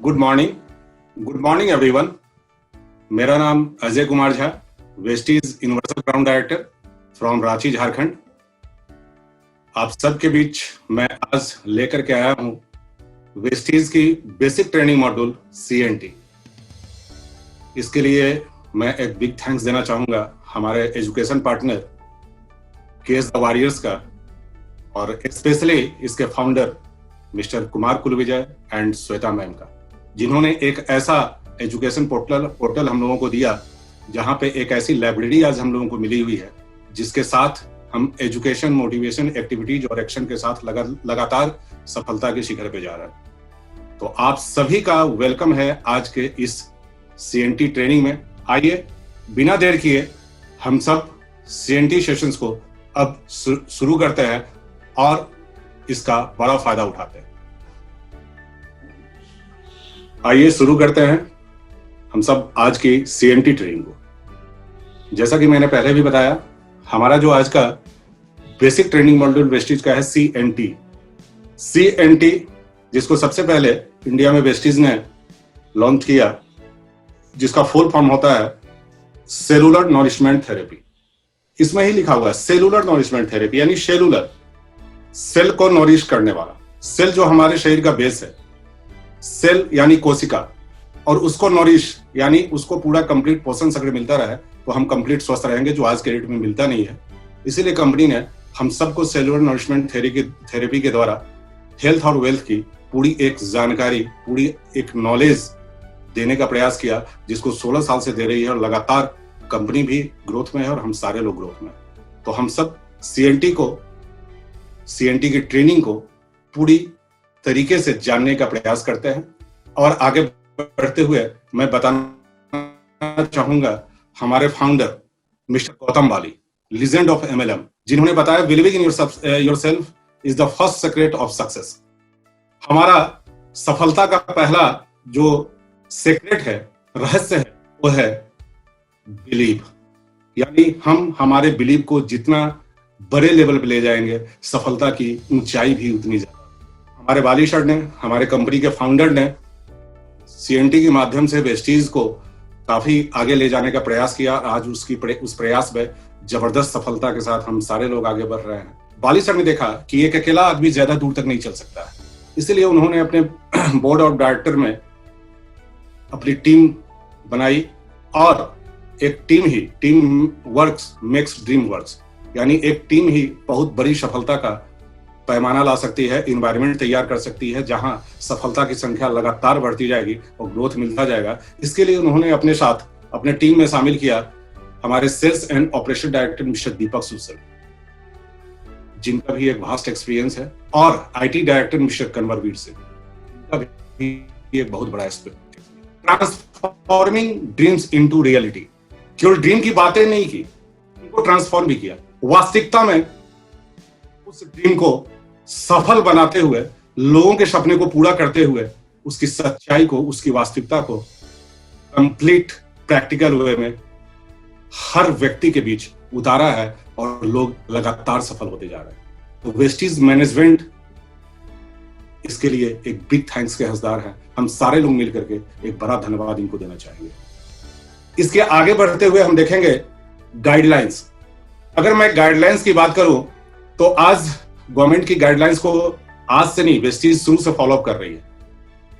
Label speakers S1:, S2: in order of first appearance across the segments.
S1: Good morning everyone. मेरा नाम Ajay Kumar Jha, Vestige universal ground director from Ranchi, Jharkhand. आप सबके बीच मैं आज लेकर के आया हूं वेस्टीज की बेसिक ट्रेनिंग मॉड्यूल CNT। इसके लिए मैं एक बिग थैंक्स देना चाहूंगा हमारे education partner KS the Warriors का, और स्पेशली इसके founder mister Kumar Kulvijay and Shweta ma'am का, जिन्होंने एक ऐसा एजुकेशन पोर्टल हम लोगों को दिया, जहां पे एक ऐसी लाइब्रेरी आज हम लोगों को मिली हुई है, जिसके साथ हम एजुकेशन, मोटिवेशन, एक्टिविटीज और एक्शन के साथ लगातार सफलता के शिखर पे जा रहे हैं। तो आप सभी का वेलकम है आज के इस CNT ट्रेनिंग में। आइए बिना देर किए हम सब CNT सेशंस को अब शुरू करते हैं और इसका बड़ा फायदा उठाते हैं। आइए शुरू करते हैं हम सब आज की CNT ट्रेनिंग को। जैसा कि मैंने पहले भी बताया, हमारा जो आज का बेसिक ट्रेनिंग मॉड्यूल वेस्टीज का है CNT, जिसको सबसे पहले इंडिया में वेस्टीज ने लॉन्च किया, जिसका फुल फॉर्म होता है सेलुलर नॉरिशमेंट थेरेपी। इसमें ही लिखा हुआ है सेलुलर नॉरिशमेंट थेरेपी, यानी सेलुलर, सेल को नॉरिश करने वाला। सेल जो हमारे शरीर का बेस है, सेल यानी कोशिका, और उसको नॉरिश यानी उसको पूरा कंप्लीट पोषण अगर मिलता रहे तो हम कंप्लीट स्वस्थ रहेंगे, जो आज के डेट में मिलता नहीं है। इसीलिए कंपनी ने हम सबको सेलुलर नॉरिशमेंट थेरेपी के द्वारा हेल्थ और वेल्थ की पूरी एक जानकारी, पूरी एक नॉलेज देने का प्रयास किया, जिसको 16 साल से दे रही है, और लगातार कंपनी भी ग्रोथ में है और हम सारे लोग ग्रोथ में। तो हम सब CNT की ट्रेनिंग को पूरी तरीके से जानने का प्रयास करते हैं। और आगे बढ़ते हुए मैं बताना चाहूंगा हमारे founder mister Gautam Bali, legend of MLM, जिन्होंने बताया believing in yourself is the first secret of success. हमारा सफलता का पहला जो सीक्रेट है, रहस्य है, वो है बिलीव, यानी हम हमारे बिलीव को जितना बड़े लेवल पे ले जाएंगे, सफलता की ऊंचाई भी उतनी ज्यादा। हमारे बाली सर ने, हमारे कंपनी के फाउंडर ने CNT के माध्यम से वेस्टीज को काफी आगे ले जाने का प्रयास किया। आज उस प्रयास में जबरदस्त सफलता के साथ हम सारे लोग आगे बढ़ रहे हैं। बाली सर ने देखा कि एक अकेला आदमी ज्यादा दूर तक नहीं चल सकता है, इसलिए उन्होंने अपने बोर्ड ऑफ डायरेक्टर में अपनी टीम बनाई, और एक team works makes dream works, यानी एक टीम ही बहुत बड़ी सफलता का पैमाना ला सकती है, इन्वायरमेंट तैयार कर सकती है, जहां सफलता की संख्या लगातार बढ़ती जाएगी और ग्रोथ मिलता जाएगा। इसके लिए उन्होंने अपने साथ अपने टीम में शामिल किया हमारे sales and operation director mister Deepak Susar, जिनका भी एक वास्ट एक्सपीरियंस है, और IT director mister Kanwarveer Singh, जिनका भी एक बहुत बड़ा experience. Transforming dreams into reality, केवल ड्रीम की बातें नहीं की, उनको ट्रांसफॉर्म भी किया, वास्तविकता में उस ड्रीम को सफल बनाते हुए, लोगों के सपने को पूरा करते हुए, उसकी सच्चाई को, उसकी वास्तविकता को कंप्लीट प्रैक्टिकल वे में हर व्यक्ति के बीच उतारा है, और लोग लगातार सफल होते जा रहे हैं। तो वेस्टीज मैनेजमेंट इसके लिए एक बिग थैंक्स के हकदार है। हम सारे लोग मिलकर के एक बड़ा धन्यवाद इनको देना चाहेंगे। इसके आगे बढ़ते हुए हम देखेंगे गाइडलाइंस। अगर मैं गाइडलाइंस की बात करूं तो आज गवर्नमेंट की गाइडलाइंस को आज से नहीं, वेस्टीज शुरू से फॉलो अप कर रही है।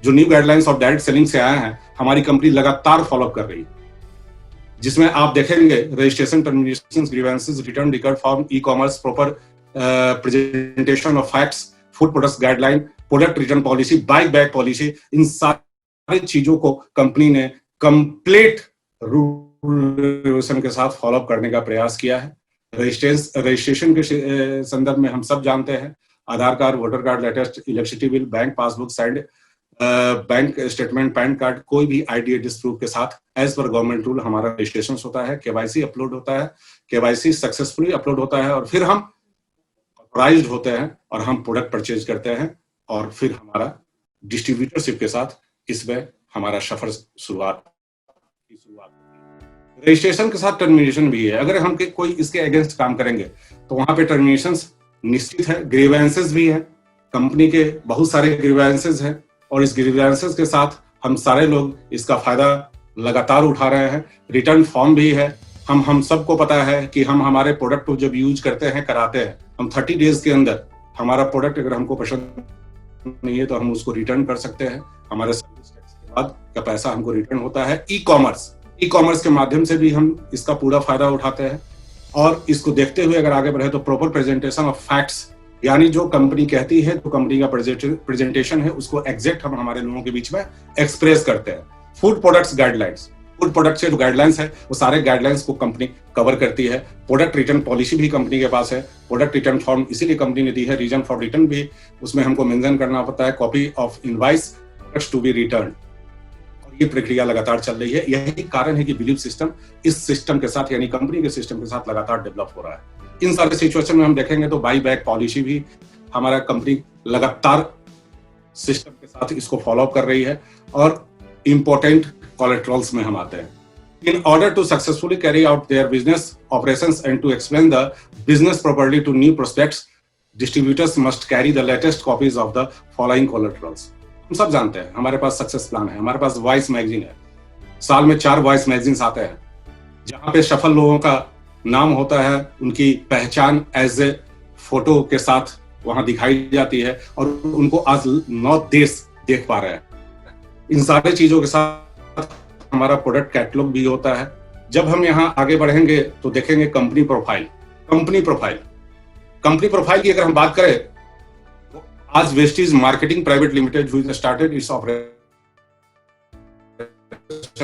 S1: जो new guidelines of direct selling से आए हैं, हमारी कंपनी लगातार फॉलो अप कर रही है, जिसमें आप देखेंगे registration, termination, grievances, return record form, e-commerce, proper presentation of facts, food products guideline, product return policy, bike bag policy, इन सारी चीजों को कंपनी ने कंप्लीट रूल के साथ फॉलो अप करने का प्रयास किया है। रजिस्ट्रेशन के संदर्भ में हम सब जानते हैं, Aadhaar card, voter card, latest electricity bill, bank passbook, signed bank statement, PAN card, कोई भी ID एड्रेस प्रूफ के साथ एज पर गवर्नमेंट रूल हमारा रजिस्ट्रेशन होता है, KYC अपलोड होता है, KYC सक्सेसफुली अपलोड होता है, और फिर हम ऑथराइज्ड होते हैं और हम प्रोडक्ट परचेज करते हैं, और फिर हमारा डिस्ट्रीब्यूटरशिप के साथ इसमें हमारा सफर शुरुआत। रजिस्ट्रेशन के साथ टर्मिनेशन भी है। अगर हम कोई इसके अगेंस्ट काम करेंगे तो वहां पे टर्मिनेशन निश्चित है, ग्रीवेंसेस भी है, कंपनी के बहुत सारे ग्रीवेंसेस हैं, और इस ग्रीवेंसेस के साथ हम सारे लोग इसका फायदा लगातार उठा रहे हैं। रिटर्न फॉर्म भी है। हम सबको पता है कि हम हमारे प्रोडक्ट को जब यूज करते हैं, कराते हैं, हम 30 डेज के अंदर हमारा प्रोडक्ट अगर हमको पसंद नहीं है तो हम उसको रिटर्न कर सकते हैं। हमारे सर्विस टैक्स के बाद का पैसा हमको रिटर्न होता है। ई कॉमर्स के माध्यम से भी हम इसका पूरा फायदा उठाते हैं। और इसको देखते हुए अगर आगे बढ़े तो प्रॉपर प्रेजेंटेशन ऑफ फैक्ट्स, यानी जो कंपनी कहती है, जो कंपनी का प्रेजेंटेशन है, उसको एग्जैक्ट हम हमारे लोगों के बीच में एक्सप्रेस करते हैं। Food products guidelines, food product से जो गाइडलाइंस है वो सारे गाइडलाइंस को कंपनी कवर करती है। प्रोडक्ट रिटर्न पॉलिसी भी कंपनी के पास है। प्रोडक्ट रिटर्न फॉर्म इसीलिए कंपनी ने दी है। रीजन फॉर रिटर्न भी उसमें हमको मेंशन करना पड़ता है। Copy of invoice products to be return. और ये प्रक्रिया लगातार चल रही है। यही कारण है कि बिलीव सिस्टम इस सिस्टम के साथ, यानी कंपनी के सिस्टम के साथ लगातार डेवलप हो रहा है। इन सारे सिचुएशन में हम देखेंगे तो बाई बैक पॉलिसी भी हमारा कंपनी लगातार सिस्टम के साथ इसको फॉलो अप कर रही है। और इंपॉर्टेंट कोलेटरल्स में हम आते हैं। In order to successfully carry out their business operations and to explain the business properly to new prospects, distributors must carry the latest copies of the following collaterals. हम सब जानते हैं, हमारे पास सक्सेस प्लान है, हमारे पास वॉइस मैगजीन है। साल में 4 वॉइस मैगजीन्स आते हैं जहां पे सफल लोगों का नाम होता है, उनकी पहचान एज ए फोटो के साथ वहां दिखाई जाती है और उनको आज 9 देश देख पा रहे हैं। इन सारे चीजों के साथ हमारा प्रोडक्ट कैटलॉग भी होता है। जब हम यहाँ आगे बढ़ेंगे तो देखेंगे कंपनी प्रोफाइल की अगर हम बात करें तो आज Vestige marketing private limited which started its operation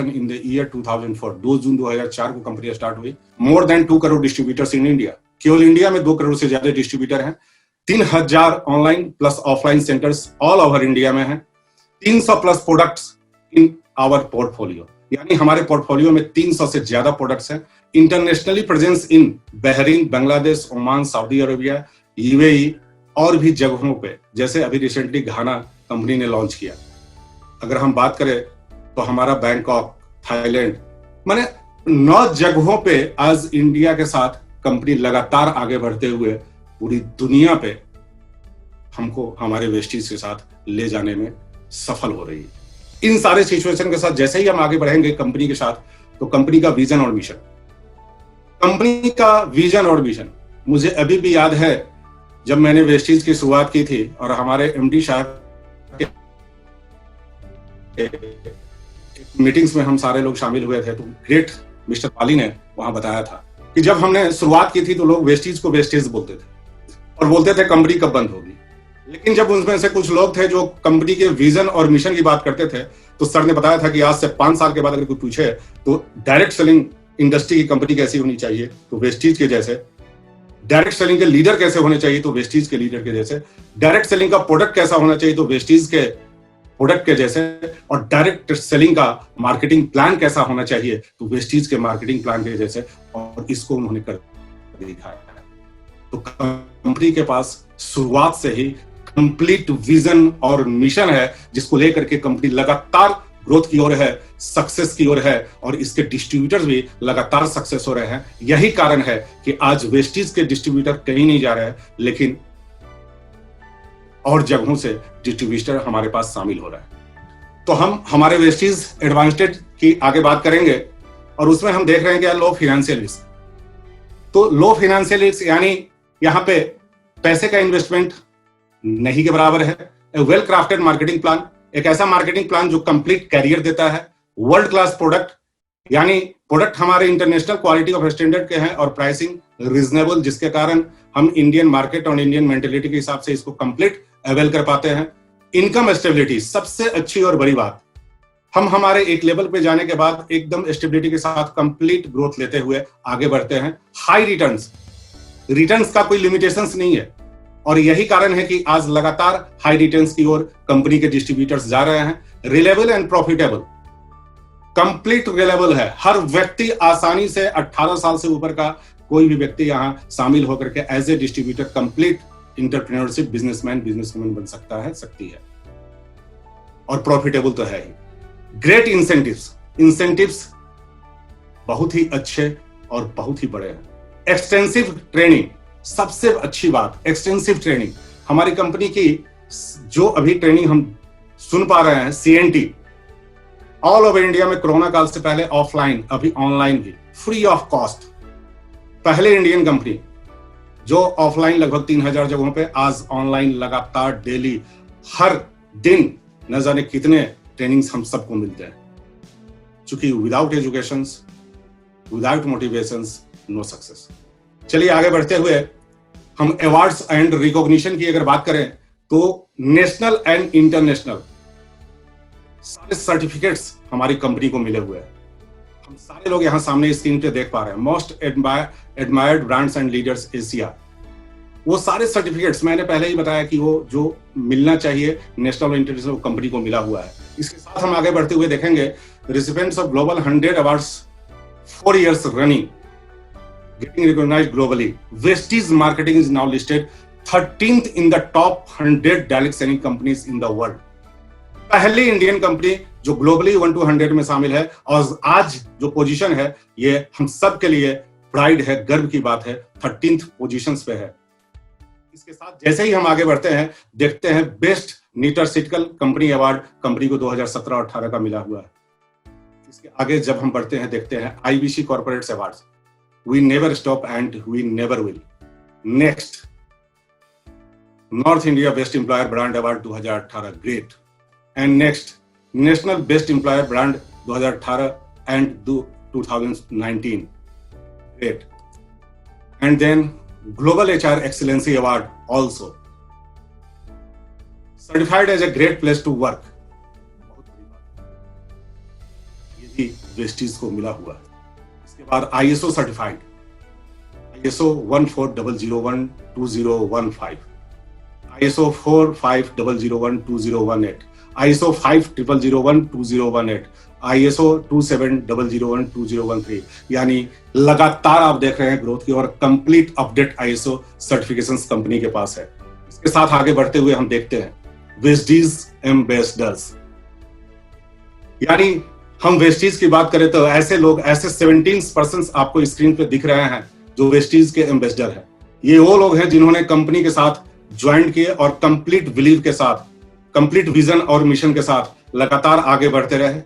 S1: in the year 2004, 2 जून 2004 को कंपनी स्टार्ट हुई। More than 2 crore distributors in India, केवल इंडिया में 2 करोड़ से ज्यादा डिस्ट्रीब्यूटर हैं। 3000 online plus offline centres all over India में हैं। 300 plus products in our portfolio, यानी हमारे पोर्टफोलियो में 300 से ज्यादा प्रोडक्ट्स हैं। Internationally presence in Bahrain, Bangladesh, Oman, Saudi Arabia, UAE और भी जगहों पे, जैसे अभी रिसेंटली घाना कंपनी ने लॉन्च किया। अगर हम बात करें तो हमारा बैंकॉक, थाईलैंड, माने 9 जगहों पे आज इंडिया के साथ कंपनी लगातार आगे बढ़ते हुए पूरी दुनिया पे हमको हमारे वेस्टीज के साथ ले जाने में सफल हो रही है। इन सारे सिचुएशन के साथ जैसे ही हम आगे बढ़ेंगे कंपनी के साथ, तो कंपनी का विजन और मिशन मुझे अभी भी याद है जब मैंने वेस्टीज की शुरुआत की थी और हमारे एमडी साहब के मीटिंग्स में हम सारे लोग शामिल हुए थे, तो ग्रेट मिस्टर पाली ने वहां बताया था कि जब हमने शुरुआत की थी तो लोग वेस्टीज को वेस्टेज बोलते थे और बोलते थे कंपनी कब बंद होगी। लेकिन जब उनमें से कुछ लोग थे जो कंपनी के विजन और मिशन की बात करते थे, तो सर ने बताया था कि आज से 5 साल के बाद अगर कोई पूछे तो डायरेक्ट सेलिंग इंडस्ट्री की कंपनी कैसी होनी चाहिए, तो वेस्टीज के जैसे। डायरेक्ट सेलिंग के लीडर कैसे होने चाहिए, तो वेस्टीज के लीडर के जैसे। डायरेक्ट सेलिंग का प्रोडक्ट कैसा होना चाहिए, तो वेस्टीज के प्रोडक्ट के जैसे। और डायरेक्ट सेलिंग का मार्केटिंग प्लान कैसा होना चाहिए, तो वेस्टीज के मार्केटिंग प्लान के जैसे। और इसको उन्होंने कर दिखाया। तो कंपनी के पास शुरुआत से ही कंप्लीट विजन और मिशन है, जिसको लेकर के कंपनी लगातार ग्रोथ की ओर है, सक्सेस की ओर है और इसके डिस्ट्रीब्यूटर्स भी लगातार सक्सेस हो रहे हैं। यही कारण है कि आज वेस्टीज के डिस्ट्रीब्यूटर कहीं नहीं जा रहे हैं, लेकिन और जगहों से डिस्ट्रीब्यूटर हमारे पास शामिल हो रहा है। तो हम हमारे वेस्टीज एडवांटेज की आगे बात करेंगे और उसमें हम देख रहे हैं कि लो फाइनेंशियल रिस्क। तो लो फाइनेंशियल रिस्क यानी यहाँ पे पैसे का इन्वेस्टमेंट नहीं के बराबर है। वेल क्राफ्टेड मार्केटिंग प्लान, एक ऐसा मार्केटिंग प्लान जो कंप्लीट कैरियर देता है। वर्ल्ड क्लास प्रोडक्ट, यानी प्रोडक्ट हमारे इंटरनेशनल क्वालिटी ऑफ स्टैंडर्ड के हैं और प्राइसिंग रीजनेबल, जिसके कारण हम इंडियन मार्केट और इंडियन मेंटेलिटी के हिसाब से इसको कंप्लीट अवेल कर पाते हैं। इनकम स्टेबिलिटी, सबसे अच्छी और बड़ी बात, हम हमारे एक लेवल पे जाने के बाद एकदम स्टेबिलिटी के साथ कंप्लीट ग्रोथ लेते हुए आगे बढ़ते हैं। हाई रिटर्न्स का कोई लिमिटेशंस नहीं है और यही कारण है कि आज लगातार हाई रिटर्न्स की ओर कंपनी के डिस्ट्रीब्यूटर्स जा रहे हैं। Reliable and profitable, complete reliable है। हर व्यक्ति आसानी से 18 साल से ऊपर का कोई भी व्यक्ति यहां शामिल होकर के as a distributor complete entrepreneurship businessman बन सकता है, सकती है। और प्रॉफिटेबल तो है ही। ग्रेट इंसेंटिव्स बहुत ही अच्छे और बहुत ही बड़े हैं। एक्सटेंसिव ट्रेनिंग, सबसे अच्छी बात, एक्सटेंसिव ट्रेनिंग। हमारी कंपनी की जो अभी ट्रेनिंग हम सुन पा रहे हैं, CNT ऑल ओवर इंडिया में कोरोना काल से पहले ऑफलाइन, अभी ऑनलाइन भी, फ्री ऑफ कॉस्ट। पहले इंडियन कंपनी जो ऑफलाइन लगभग 3000 जगहों पे, आज ऑनलाइन लगातार डेली हर दिन न जाने कितने ट्रेनिंग्स हम सबको मिलते हैं। चूंकि without education, without motivation, no success. चलिए आगे बढ़ते हुए हम अवार्ड्स एंड रिकॉग्निशन की अगर बात करें तो नेशनल एंड इंटरनेशनल सारे सर्टिफिकेट्स हमारी कंपनी को मिले हुए हैं। हम सारे लोग यहां सामने स्क्रीन पे देख पा रहे हैं, most admired brands and leaders Asia. वो सारे सर्टिफिकेट्स मैंने पहले ही बताया कि वो जो मिलना चाहिए नेशनल और इंटरनेशनल कंपनी को मिला हुआ है। इसके साथ हम आगे बढ़ते हुए देखेंगे recipients of global 100 awards 4 years running getting recognized globally. Vestige Marketing is now listed 13th in the top 100 direct selling companies in the world. पहली इंडियन कंपनी जो ग्लोबली 1 to 100 में शामिल है, और आज जो पोजीशन है ये हम सब के लिए प्राइड है, गर्व की बात है, 13th पोजीशंस पे है। इसके साथ जैसे ही हम आगे बढ़ते हैं देखते हैं best nutraceutical company award company को 2017 और 18 का मिला हुआ है। इसके आगे जब हम बढ़ते हैं देखते हैं IBC corporates awards, we never stop and we never will. Next North India best employer brand award 2018, great. And next national best employer brand 2018 and 2019, great. And then Global HR Excellency Award also. Certified as a great place to work. बहुत बड़ी बात है, ये भी Vestige को मिला हुआ है। इसके बाद ISO certified, ISO 14001:2015, ISO 45001:2018, ISO 50001:2018, ISO 270001:2013। यानी लगातार आप देख रहे हैं ग्रोथ की, और complete update ISO certifications company के पास है। इसके साथ आगे बढ़ते हुए हम देखते हैं वेस्टीज एम्बेसडर्स। यानी हम वेस्टीज की बात करें तो ऐसे लोग, ऐसे 17% आपको स्क्रीन पे दिख रहे हैं जो वेस्टीज के एम्बेसडर हैं। ये वो लोग हैं जिन्होंने कंपनी के साथ ज्वाइन किए और कंप्लीट बिलीव के साथ, कंप्लीट विजन और मिशन के साथ लगातार आगे बढ़ते रहे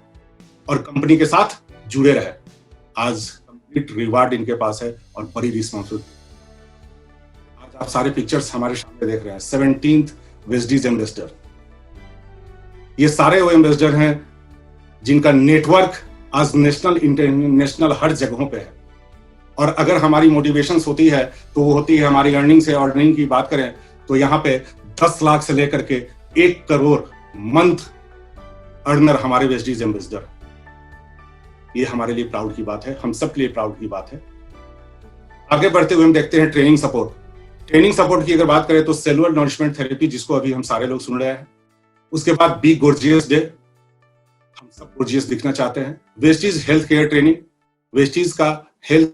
S1: और कंपनी के साथ जुड़े रहे। आज कंप्लीट रिवार्ड इनके पास है और बड़ी रिस्पॉन्सिबिलिटी। आज आप सारे पिक्चर्स हमारे सामने देख रहे हैं। 17th वेस्टीज एम्बेसडर, ये सारे वो एम्बेसडर हैं जिनका नेटवर्क आज नेशनल इंटरनेशनल हर जगहों पे है। और अगर हमारी मोटिवेशन होती है तो वो होती है हमारी अर्निंग से। अर्निंग की बात करें तो यहाँ पे 10 लाख से लेकर के 1 करोड़ मंथ अर्नर हमारे वेस्टीज एम्बेसडर। ये हमारे लिए प्राउड की बात है, हम सब के लिए प्राउड की बात है। आगे बढ़ते हुए हम देखते हैं ट्रेनिंग सपोर्ट। ट्रेनिंग सपोर्ट की अगर बात करें तो सेलुलर नरिशमेंट थेरेपी, जिसको अभी हम सारे लोग सुन रहे हैं। उसके बाद बी गोर्जियस डे, हम सब गोर्जियस दिखना चाहते हैं। Vestige health care training, Vestige का हेल्थ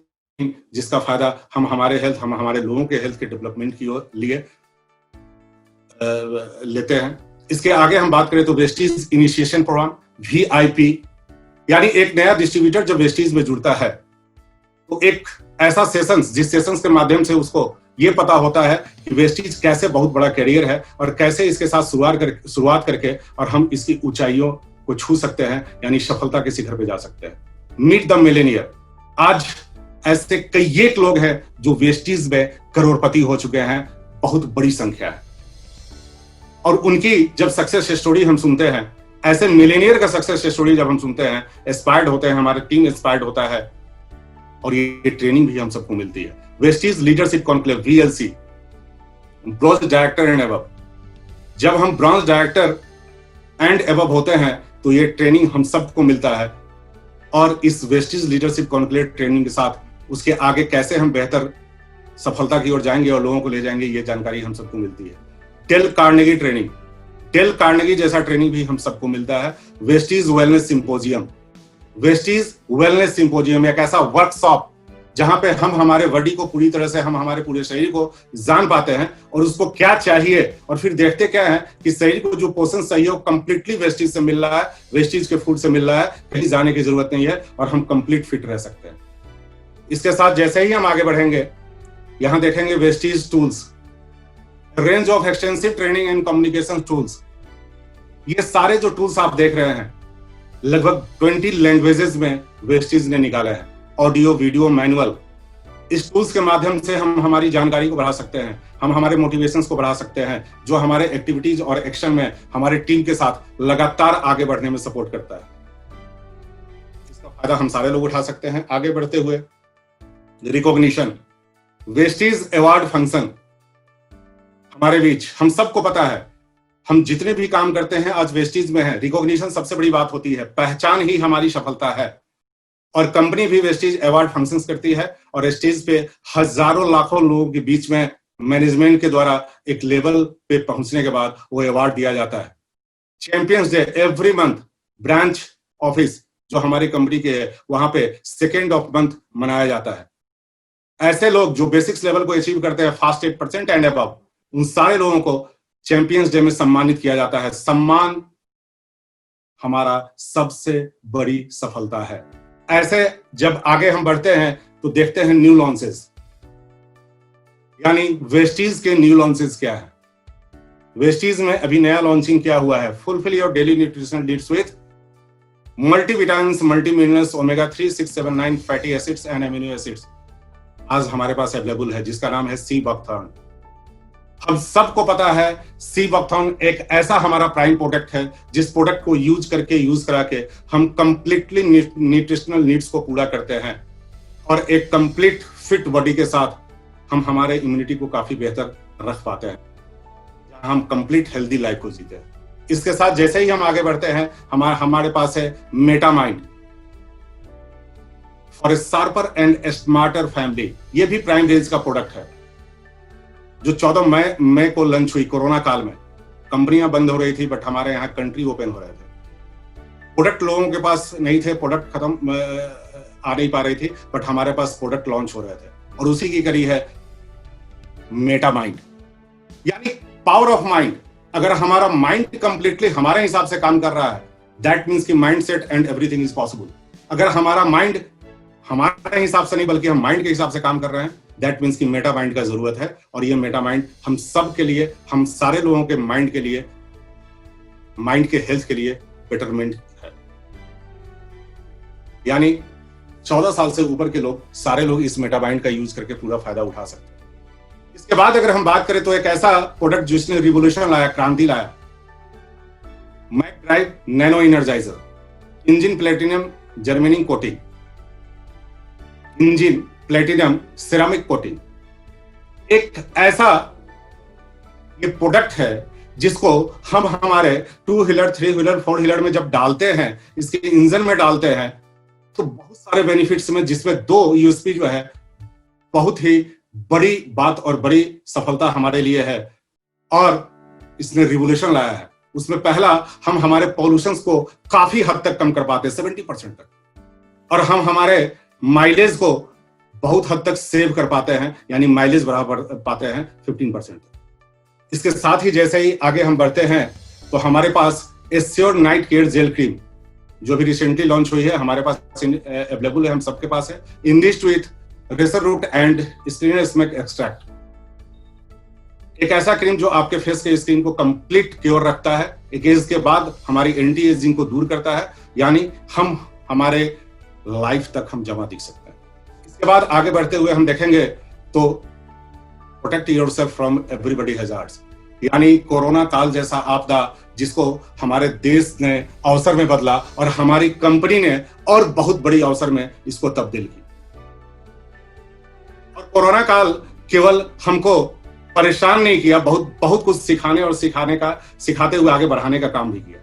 S1: जिसका फायदा हम हमारे हेल्थ, हम हमारे लोगों के हेल्थ के डेवलपमेंट की लिए लेते हैं। इसके आगे हम बात करें तो वेस्टीज इनिशिएशन प्रोग्राम VIP, यानी एक नया डिस्ट्रीब्यूटर जब वेस्टीज में जुड़ता है तो एक ऐसा सेशंस, जिस सेशंस के माध्यम से उसको ये पता होता है कि वेस्टीज कैसे बहुत बड़ा करियर है और कैसे इसके साथ शुरुआत करके और हम इसकी ऊंचाइयों को छू सकते हैं, यानी सफलता के शिखर पे जा सकते हैं। मीट द मिलेनियर, आज ऐसे कई एक लोग हैं जो वेस्टीज में करोड़पति हो चुके हैं, बहुत बड़ी संख्या है। और उनकी जब सक्सेस स्टोरी हम सुनते हैं, ऐसे मिलेनियर का सक्सेस स्टोरी जब हम सुनते हैं, इंस्पायर्ड होते हैं, हमारा टीम इंस्पायर्ड होता है और ये ट्रेनिंग भी हम सबको मिलती है। Vestige leadership conclave VLC, bronze director and above. जब हम ब्रॉन्ज डायरेक्टर एंड अबव होते हैं तो ये ट्रेनिंग हम सबको मिलता है। और इस वेस्टीज लीडरशिप कॉन्क्लेव ट्रेनिंग के साथ उसके आगे कैसे हम बेहतर सफलता की ओर जाएंगे और लोगों को ले जाएंगे, ये जानकारी हम सबको मिलती है। Dale Carnegie training, Dale Carnegie जैसा ट्रेनिंग भी हम सबको मिलता है। Vestige wellness symposium, Vestige wellness symposium एक ऐसा वर्कशॉप जहां पे हम हमारे बॉडी को पूरी तरह से, हम हमारे पूरे शरीर को जान पाते हैं और उसको क्या चाहिए, और फिर देखते क्या है कि शरीर को जो पोषण चाहिए वो कंप्लीटली वेस्टीज से मिल रहा है, वेस्टीज के फूड से मिल रहा है, कहीं जाने की जरूरत नहीं है और हम कंप्लीट फिट रह सकते हैं। इसके साथ जैसे ही हम आगे बढ़ेंगे, यहां देखेंगे Vestige tools, range of extensive training and communication tools. ये सारे जो टूल्स आप देख रहे हैं लगभग 20 लैंग्वेजेस में वेस्टीज ने निकाला है, ऑडियो वीडियो मैनुअल। इस टूल्स के माध्यम से हम हमारी जानकारी को बढ़ा सकते हैं, हम हमारे मोटिवेशंस को बढ़ा सकते हैं, जो हमारे एक्टिविटीज और एक्शन में हमारे टीम के साथ लगातार आगे बढ़ने में सपोर्ट करता है। इसका फायदा हम सारे लोग उठा सकते हैं। आगे बढ़ते हुए रिकॉग्निशन, वेस्टीज अवार्ड फंक्शन हमारे बीच, हम सबको पता है, हम जितने भी काम करते हैं आज वेस्टीज में है। रिकॉग्निशन सबसे बड़ी बात होती है, पहचान ही हमारी सफलता है। और कंपनी भी वेस्टीज अवार्ड फंक्शंस करती है और स्टेज पे हजारों लाखों लोगों के बीच में मैनेजमेंट के द्वारा एक लेवल पे पहुंचने के बाद वो अवार्ड दिया जाता है। Champions day every month branch office जो हमारी कंपनी के है वहां पे 2 मंथ मनाया जाता है। ऐसे लोग जो बेसिक्स लेवल को अचीव करते हैं फास्ट 8% एंड अबव, उन सारे लोगों को चैंपियंस डे में सम्मानित किया जाता है। सम्मान हमारा सबसे बड़ी सफलता है। ऐसे जब आगे हम बढ़ते हैं तो देखते हैं न्यू लॉन्चेस, यानी वेस्टीज के न्यू लॉन्चेस क्या है। वेस्टीज में अभी नया लॉन्चिंग क्या हुआ है, fulfil your daily nutritional needs with multivitamins, multiminerals, omega 3, 6, 7, 9 fatty acids and amino acids आज हमारे पास अवेलेबल है, जिसका नाम है सी बकथॉर्न। हम सबको पता है सी बकथॉर्न एक ऐसा हमारा प्राइम प्रोडक्ट है जिस प्रोडक्ट को यूज करा के हम कंप्लीटली न्यूट्रिशनल नीड्स को पूरा करते हैं और एक कंप्लीट फिट बॉडी के साथ हम हमारे इम्यूनिटी को काफी बेहतर रख पाते हैं, जहां हम कंप्लीट हेल्दी लाइफ को जीते हैं। इसके साथ जैसे ही हम आगे बढ़ते हैं हमारे पास है Metamind for a sharper and smarter family. ये भी प्राइम रेंज का प्रोडक्ट है जो 14 मई को लॉन्च हुई। कोरोना काल में कंपनियां बंद हो रही थी बट हमारे यहाँ कंट्री ओपन हो रहे थे। प्रोडक्ट लोगों के पास नहीं थे, प्रोडक्ट खत्म आ नहीं पा रही थी, बट हमारे पास प्रोडक्ट लॉन्च हो रहे थे और उसी की कड़ी है मेटामाइंड, यानी पावर ऑफ माइंड। अगर हमारा माइंड कंप्लीटली हमारे हिसाब से काम कर रहा है, दैट मीन्स कि mind set and everything is possible. अगर हमारा माइंड हमारे हिसाब से नहीं बल्कि हम माइंड के हिसाब से काम कर रहे हैं, दैट मीन्स कि मेटा माइंड का जरूरत है। और ये मेटा माइंड हम सब के लिए, हम सारे लोगों के माइंड के लिए, माइंड के हेल्थ के लिए बेटरमेंट है। यानी 14 साल से ऊपर के लोग, सारे लोग इस मेटा माइंड का यूज करके पूरा फायदा उठा सकते हैं। इसके बाद अगर हम बात करें तो एक ऐसा प्रोडक्ट जिसने रिवोल्यूशन लाया, क्रांति लाया, Mac drive nano energizer, engine platinum germanium coating, engine platinum ceramic coating. एक ऐसा ये प्रोडक्ट है जिसको हम हमारे 2 व्हीलर, 3 व्हीलर, 4 व्हीलर में जब डालते हैं, इसके इंजन में डालते हैं तो बहुत सारे बेनिफिट्स में, जिसमें 2 यूएसपी जो है बहुत ही बड़ी बात और बड़ी सफलता हमारे लिए है और इसने रिवोल्यूशन लाया है। उसमें पहला, हम हमारे पॉल्यूशन को काफी हद तक कम कर पाते हैं 70% तक, और हम हमारे माइलेज को बहुत हद तक सेव कर पाते हैं, यानी माइलेज बढ़ा पाते हैं 15% तक। इसके साथ ही जैसे ही आगे हम बढ़ते हैं तो हमारे पास assure night care gel cream जो भी रिसेंटली लॉन्च हुई है, हमारे पास अवेलेबल है, हम सबके पास है। इंडिस्ट with racer root and screen smoke extract, एक ऐसा क्रीम जो आपके फेस के स्किन को कंप्लीट क्योर रखता है, एक एज के बाद हमारी एंटी एजिंग को दूर करता है, यानी हम हमारे लाइफ तक हम जमा दिख सकते हैं। इसके बाद आगे बढ़ते हुए हम देखेंगे तो protect yourself from everybody hazards, यानी कोरोना काल जैसा आपदा जिसको हमारे देश ने अवसर में बदला और हमारी कंपनी ने और बहुत बड़ी अवसर में इसको तब्दील की। और कोरोना काल केवल हमको परेशान नहीं किया, बहुत कुछ सिखाने और सिखाते हुए आगे बढ़ाने का काम भी किया।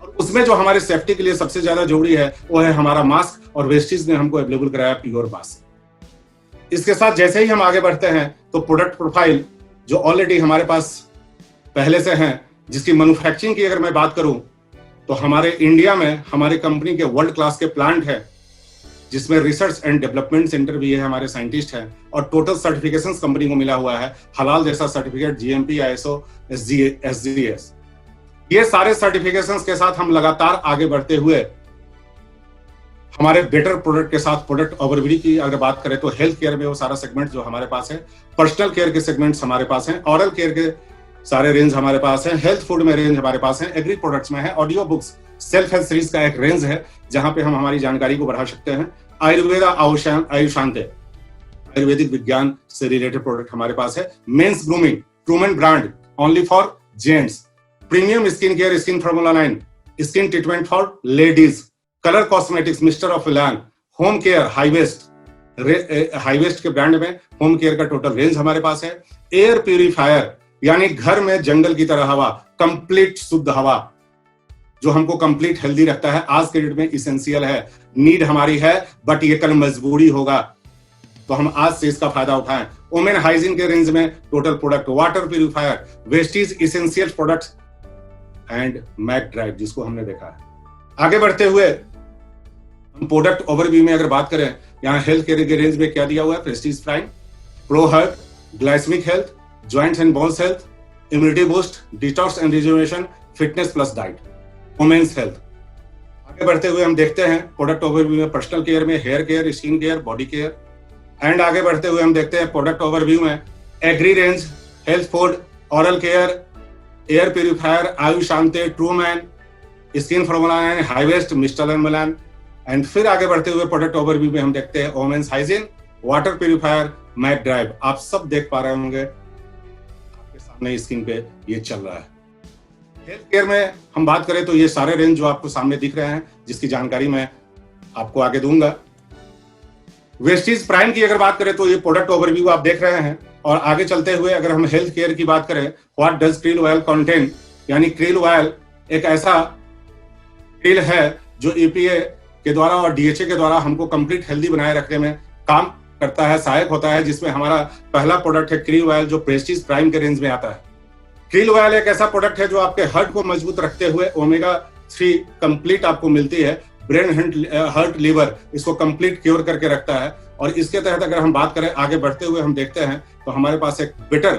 S1: और उसमें जो हमारे सेफ्टी के लिए सबसे ज्यादा जरूरी है वो है हमारा मास्क, और वेस्टीज ने हमको अवेलेबल कराया प्योर मास्क। इसके साथ जैसे ही हम आगे बढ़ते हैं तो प्रोडक्ट प्रोफाइल जो ऑलरेडी हमारे पास पहले से हैं, जिसकी मैन्युफैक्चरिंग की अगर मैं बात करूं तो हमारे इंडिया में हमारी कंपनी के वर्ल्ड क्लास के प्लांट है, जिसमें रिसर्च एंड डेवलपमेंट सेंटर भी है, हमारे साइंटिस्ट हैं, और टोटल सर्टिफिकेशंस कंपनी को मिला हुआ है, हलाल जैसा सर्टिफिकेट, जीएमपी, आईएसओ, एसजीएस। ये सारे सर्टिफिकेशंस के साथ हम लगातार आगे बढ़ते हुए हमारे बेटर प्रोडक्ट के साथ, प्रोडक्ट ओवरव्यू की अगर बात करें तो हेल्थ केयर में वो सारा सेगमेंट जो हमारे पास है, पर्सनल केयर के सेगमेंट्स हमारे पास हैं, ऑरल केयर के सारे रेंज हमारे पास है। हेल्थ फूड में रेंज हमारे पास है, एग्री प्रोडक्ट्स में है, audio books, self health series का एक रेंज है जहां पे हम हमारी जानकारी को बढ़ा सकते हैं। आयुर्वेदा आयुषांते, आयुर्वेदिक विज्ञान से रिलेटेड प्रोडक्ट हमारे पास है। Men's grooming, Truman brand only for gents. Premium skin care, skin formula 9, skin treatment for ladies. Colour cosmetics, mister of Elan. Home care, Highwest के ब्रांड में होम केयर का टोटल रेंज हमारे पास है। Air purifier, यानी घर में जंगल की तरह हवा, कंप्लीट शुद्ध हवा जो हमको कंप्लीट हेल्दी रखता है, आज के डेट में इसेंशियल है, नीड हमारी है, बट ये कल मजबूरी होगा, तो हम आज से इसका फायदा उठाएं। वुमेन हाइजीन के रेंज में total product, water purifier, Vestige essential products and mac drive, जिसको हमने देखा है। आगे बढ़ते हुए हम प्रोडक्ट ओवरव्यू में अगर बात करें, यहाँ हेल्थ केयर के रेंज में क्या दिया हुआ है? Prestige prime, pro herb, glycemic health, joints and bones health, immunity boost, detox and rejuvenation, fitness plus diet, women's health. आगे बढ़ते हुए हम देखते हैं प्रोडक्ट ओवरव्यू में पर्सनल केयर में hair care, skin care, body care. And आगे बढ़ते हुए हम देखते हैं प्रोडक्ट ओवरव्यू में agri range, health food, oral care, air purifier, Ayushante, Truman, skin formula 9, Highwest, mister and Milan. And फिर आगे बढ़ते हुए प्रोडक्ट ओवरव्यू में हम देखते हैं women's hygiene, water purifier, mac drive. आप सब देख पा रहे होंगे आपके सामने स्क्रीन पे ये चल रहा है। हेल्थ केयर में हम बात करें तो ये सारे रेंज जो आपको सामने दिख रहे हैं, जिसकी जानकारी मैं आपको आगे दूंगा। वेस्टीज प्राइम की अगर बात करें तो ये प्रोडक्ट ओवरव्यू आप देख रहे हैं। और आगे चलते हुए अगर हम हेल्थ केयर की बात करें, what does krill oil contain, यानी क्रिल ऑयल एक ऐसा क्रिल है जो ईपीए के द्वारा और डीएचए के द्वारा हमको कंप्लीट हेल्दी बनाए रखने में काम करता है, सहायक होता है, जिसमें हमारा पहला प्रोडक्ट है क्रिल ऑयल, जो प्रेस्टीज प्राइम के रेंज में आता है। क्रिल ऑयल एक ऐसा प्रोडक्ट है जो आपके हार्ट को मजबूत रखते हुए ओमेगा 3 कंप्लीट आपको मिलती है, ब्रेन, हार्ट, लीवर, इसको कंप्लीट क्योर करके रखता है। और इसके तहत अगर हम बात करें, आगे बढ़ते हुए हम देखते हैं तो हमारे पास एक बेटर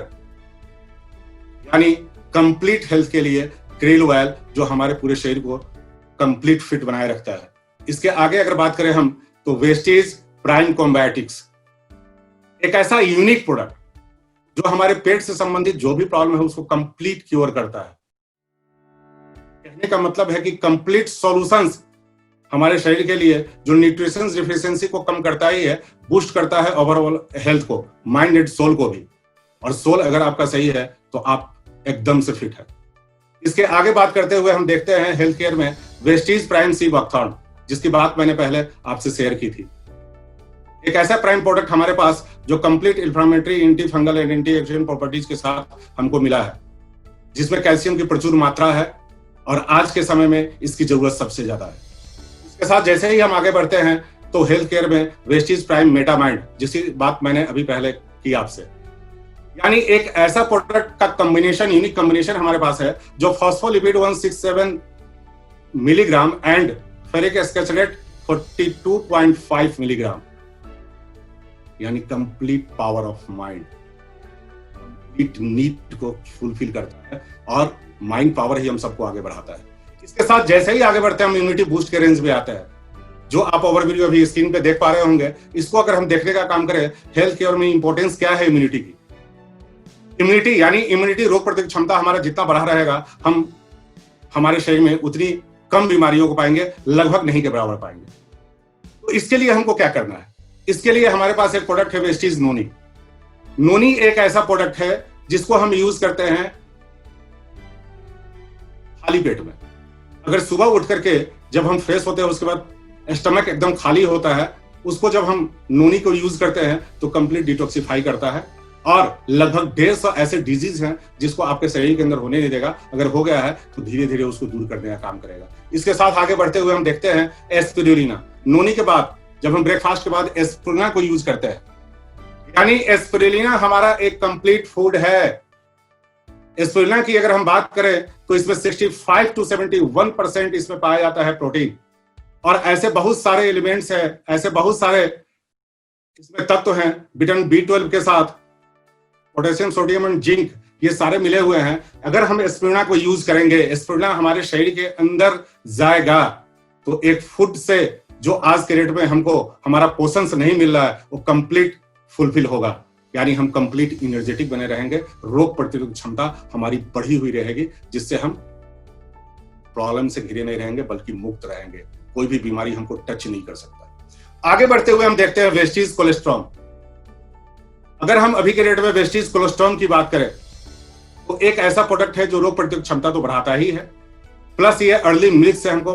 S1: यानी कंप्लीट हेल्थ के लिए क्रिल ऑयल जो हमारे पूरे शरीर को कंप्लीट फिट बनाए रखता है। इसके आगे अगर बात करें हम तो वेस्टीज प्राइम कॉम्बायोटिक्स एक ऐसा यूनिक प्रोडक्ट जो हमारे पेट से संबंधित जो भी प्रॉब्लम है उसको कंप्लीट क्योर करता है। कहने का मतलब है कि कंप्लीट सॉल्यूशंस हमारे शरीर के लिए, जो न्यूट्रिशन डिफिशियंसी को कम करता ही है, बूस्ट करता है ओवरऑल हेल्थ को, माइंड एंड सोल को भी। और सोल अगर आपका सही है तो आप एकदम से फिट है। इसके आगे बात करते हुए हम देखते हैं हेल्थ केयर में वेस्टीज प्राइम सी बकथॉर्न, जिसकी बात मैंने पहले आपसे शेयर की थी। एक ऐसा प्राइम प्रोडक्ट हमारे पास जो complete inflammatory, anti fungal and anti oxidant properties के साथ हमको मिला है, जिसमें कैल्शियम की प्रचुर मात्रा है और आज के समय में इसकी जरूरत सबसे ज्यादा है। इसके साथ जैसे ही हम आगे बढ़ते हैं तो हेल्थ केयर में वेस्टीज प्राइम मेटामाइंड, जिसकी बात मैंने अभी पहले की आपसे, यानी एक ऐसा प्रोडक्ट का कॉम्बिनेशन, यूनिक कॉम्बिनेशन हमारे पास है जो phospholipid 167 milligram and ferric ascorbate 42.5 milligram, यानी complete power of mind, complete need को फुलफिल करता है और माइंड पावर ही हम सबको आगे बढ़ाता है। इसके साथ जैसे ही आगे बढ़ते हैं हम इम्यूनिटी बूस्ट के रेंज में आते हैं, जो आप ओवरव्यू अभी स्क्रीन पे देख पा रहे होंगे। इसको अगर हम देखने का काम करें, हेल्थ केयर में इंपॉर्टेंस क्या है इम्यूनिटी की। इम्यूनिटी यानी इम्यूनिटी, रोग प्रतिरोधक क्षमता हमारा जितना बढ़ा रहेगा, हम हमारे शरीर में उतनी कम बीमारियों को पाएंगे, लगभग नहीं के बराबर पाएंगे। तो इसके लिए हमको क्या करना है? इसके लिए हमारे पास एक प्रोडक्ट है वेस्टीज नोनी। नोनी एक ऐसा प्रोडक्ट है जिसको हम यूज करते हैं खाली पेट में। अगर सुबह उठ करके जब हम फ्रेश होते हैं, उसके बाद स्टमक एकदम खाली होता है, उसको जब हम नोनी को यूज करते हैं तो कंप्लीट डिटॉक्सिफाई करता है और लगभग 150 ऐसे डिजीज हैं जिसको आपके शरीर के अंदर होने नहीं देगा। अगर हो गया है तो धीरे धीरे उसको दूर करने का काम करेगा। इसके साथ आगे बढ़ते हुए हम देखते हैं एस्पिरुलिना। नोनी के बाद जब हम ब्रेकफास्ट के बाद एस्पिरुलिना को यूज करते हैं, यानी एस्पिरुलिना हमारा एक कंप्लीट फूड है। एस्पिरुलिना की अगर हम बात करें तो इसमें 65 to 71% इसमें पाया जाता है प्रोटीन, और ऐसे बहुत सारे एलिमेंट्स हैं, ऐसे बहुत सारे इसमें तत्व हैं, विटामिन B12 के साथ पोटेशियम, सोडियम एंड जिंक, ये सारे मिले हुए हैं। अगर हम एस्पिरुलिना को यूज करेंगे, एस्पिरुलिना हमारे शरीर के अंदर जाएगा, तो एक फूड से जो आज के डेट में हमको हमारा पोषण से नहीं मिल रहा है, वो कंप्लीट फुलफिल होगा। यानी हम कंप्लीट एनर्जेटिक बने रहेंगे, रोग प्रतिरोधक क्षमता हमारी बढ़ी हुई रहेगी, जिससे हम प्रॉब्लम से घिरे नहीं रहेंगे बल्कि मुक्त रहेंगे, कोई भी बीमारी हमको टच नहीं कर सकता। आगे बढ़ते हुए हम देखते हैं वेस्टीज कोलेस्ट्रॉल। अगर हम अभी के डेट में वेस्टीज कोलेस्ट्रॉल की बात करें तो एक ऐसा प्रोडक्ट है जो रोग प्रतिरोधक क्षमता तो बढ़ाता ही है, प्लस ये अर्ली मिल्क से हमको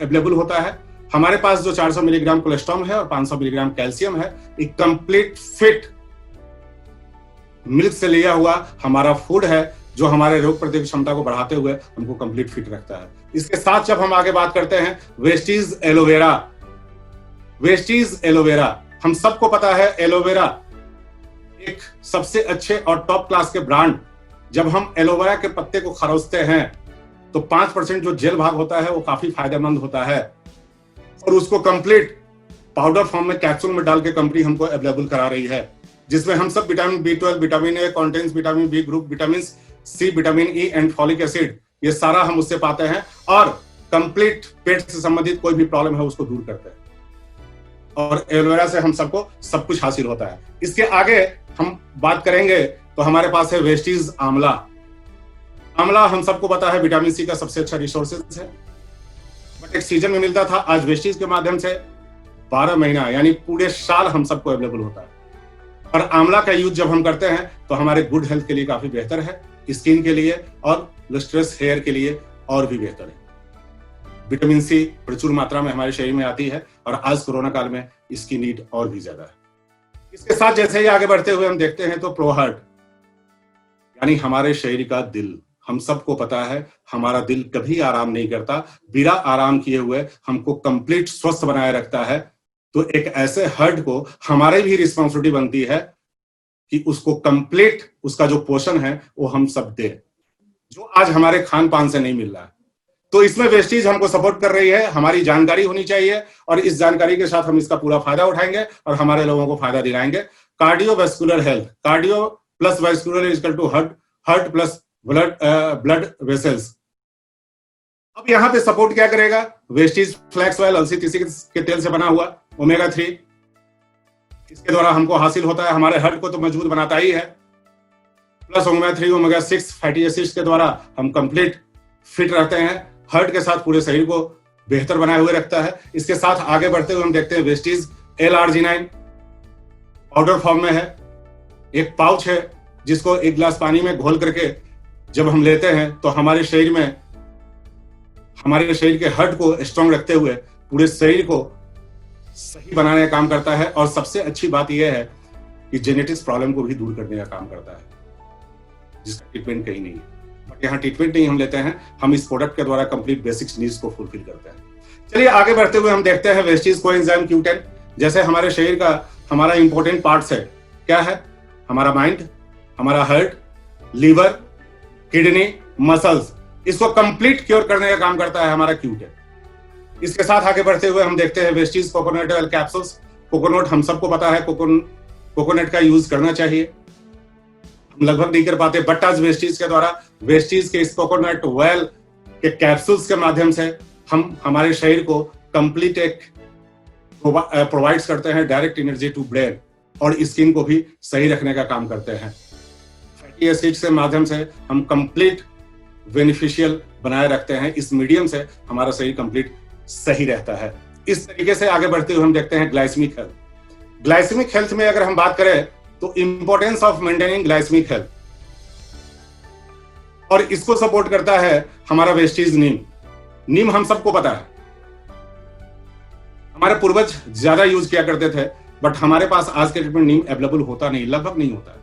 S1: अवेलेबल होता है। हमारे पास जो 400 मिलीग्राम कोलेस्ट्रॉल है और 500 मिलीग्राम कैल्शियम है, एक कंप्लीट फिट मिल्क से लिया हुआ हमारा फूड है जो हमारे रोग प्रतिरोधक क्षमता को बढ़ाते हुए हमको कंप्लीट फिट रखता है। इसके साथ जब हम आगे बात करते हैं वेस्टीज एलोवेरा। वेस्टीज एलोवेरा, हम सबको पता है एलोवेरा एक सबसे अच्छे और टॉप क्लास के ब्रांड। जब हम एलोवेरा के पत्ते को खरोचते हैं तो 5% जो जेल भाग होता है वो काफी फायदेमंद होता है, और उसको कंप्लीट पाउडर फॉर्म में कैप्सूल में डाल के कंपनी हमको अवेलेबल करा रही है, जिसमें हम सब vitamin B12, vitamin A, contains vitamin B group, vitamin C, vitamin E and folic acid, ये सारा हम उससे पाते हैं और कंप्लीट पेट से संबंधित कोई भी प्रॉब्लम है उसको दूर करते हैं, और एलोवेरा से हम सबको सब कुछ हासिल होता है। इसके आगे हम बात करेंगे तो हमारे पास है वेस्टीज आंवला। आंवला हम सबको पता है विटामिन सी का सबसे अच्छा रिसोर्सेज है, बट एक सीजन में मिलता था, आज वेस्टीज के माध्यम से 12 महीना यानी पूरे साल हम सबको अवेलेबल होता है। और आंवला का यूज जब हम करते हैं तो हमारे गुड हेल्थ के लिए काफी बेहतर है, स्किन के लिए और लस्ट्रस हेयर के लिए और भी बेहतर है। विटामिन सी प्रचुर मात्रा में हमारे शरीर में आती है और आज कोरोना काल में इसकी नीड और भी ज्यादा है। इसके साथ जैसे ही आगे बढ़ते हुए हम देखते हैं तो प्रोहार्ट यानी हमारे शरीर का दिल। हम सबको पता है हमारा दिल कभी आराम नहीं करता, बिना आराम किए हुए हमको कंप्लीट स्वस्थ बनाए रखता है। तो एक ऐसे हार्ट को हमारी भी रिस्पॉन्सिबिलिटी बनती है कि उसको कंप्लीट उसका जो पोषण है वो हम सब दे, जो आज हमारे खान पान से नहीं मिल रहा है। तो इसमें वेस्टीज हमको सपोर्ट कर रही है, हमारी जानकारी होनी चाहिए और इस जानकारी के साथ हम इसका पूरा फायदा उठाएंगे और हमारे लोगों को फायदा दिलाएंगे। Cardiovascular health, cardio plus vascular is equal to heart, heart plus blood vessels. अब यहाँ पे सपोर्ट क्या करेगा? वेस्टीज फ्लैक्स ऑयल, अलसी तीसी के तेल से बना हुआ ओमेगा 3, इसके द्वारा हमको हासिल होता है। हमारे हार्ट को तो मजबूत बनाता ही है, plus omega 3 omega 6 fatty acids के द्वारा हम कंप्लीट फिट रहते हैं, हार्ट के साथ पूरे शरीर को बेहतर बनाए हुए रखता है। इसके साथ आगे बढ़ते हुए हम देखते हैं वेस्टीज L-arginine पाउडर फॉर्म में है, एक पाउच है जिसको एक गिलास पानी में घोल करके जब हम लेते हैं तो हमारे शरीर के हार्ट को स्ट्रांग रखते हुए पूरे शरीर को सही बनाने का काम करता है। और सबसे अच्छी बात यह है कि जेनेटिक्स प्रॉब्लम को भी दूर करने का काम करता है, जिसका ट्रीटमेंट कहीं नहीं है। बट यहाँ ट्रीटमेंट नहीं हम लेते हैं, हम इस प्रोडक्ट के द्वारा कंप्लीट बेसिक्स नीड्स को फुलफिल करते हैं। चलिए आगे बढ़ते हुए हम देखते हैं वेस्टीज कोएंजाइम Q10। जैसे हमारे शरीर का हमारा इंपॉर्टेंट पार्ट्स है, क्या है? हमारा माइंड, हमारा हार्ट, लीवर, किडनी, मसल्स, इसको कंप्लीट क्योर करने का काम करता है हमारा Q10। इसके साथ आगे बढ़ते हुए हम देखते हैं Vestige coconut oil capsules. Coconut हम सबको पता है, कोकोनट का यूज करना चाहिए, हम लगभग नहीं कर पाते, बट आज वेस्टीज के द्वारा वेस्टीज के इस कोकोनट ऑयल के कैप्सूल्स के माध्यम से हम हमारे शरीर को कंप्लीट एक प्रोवाइड करते हैं डायरेक्ट एनर्जी टू ब्रेन, और स्किन को भी सही रखने का काम करते हैं। फैटी एसिड्स के माध्यम से हम कंप्लीट बेनिफिशियल बनाए रखते हैं, इस मीडियम से हमारा शरीर कंप्लीट सही रहता है। इस तरीके से आगे बढ़ते हुए हम देखते हैं ग्लाइसेमिक हेल्थ। ग्लाइसेमिक हेल्थ में अगर हम बात करें तो importance of maintaining glycemic health, और इसको सपोर्ट करता है हमारा वेस्टीज नीम। नीम हम सबको पता है, हमारे पूर्वज ज्यादा यूज किया करते थे, बट हमारे पास आज के डेट में नीम अवेलेबल होता नहीं, लगभग नहीं होता है।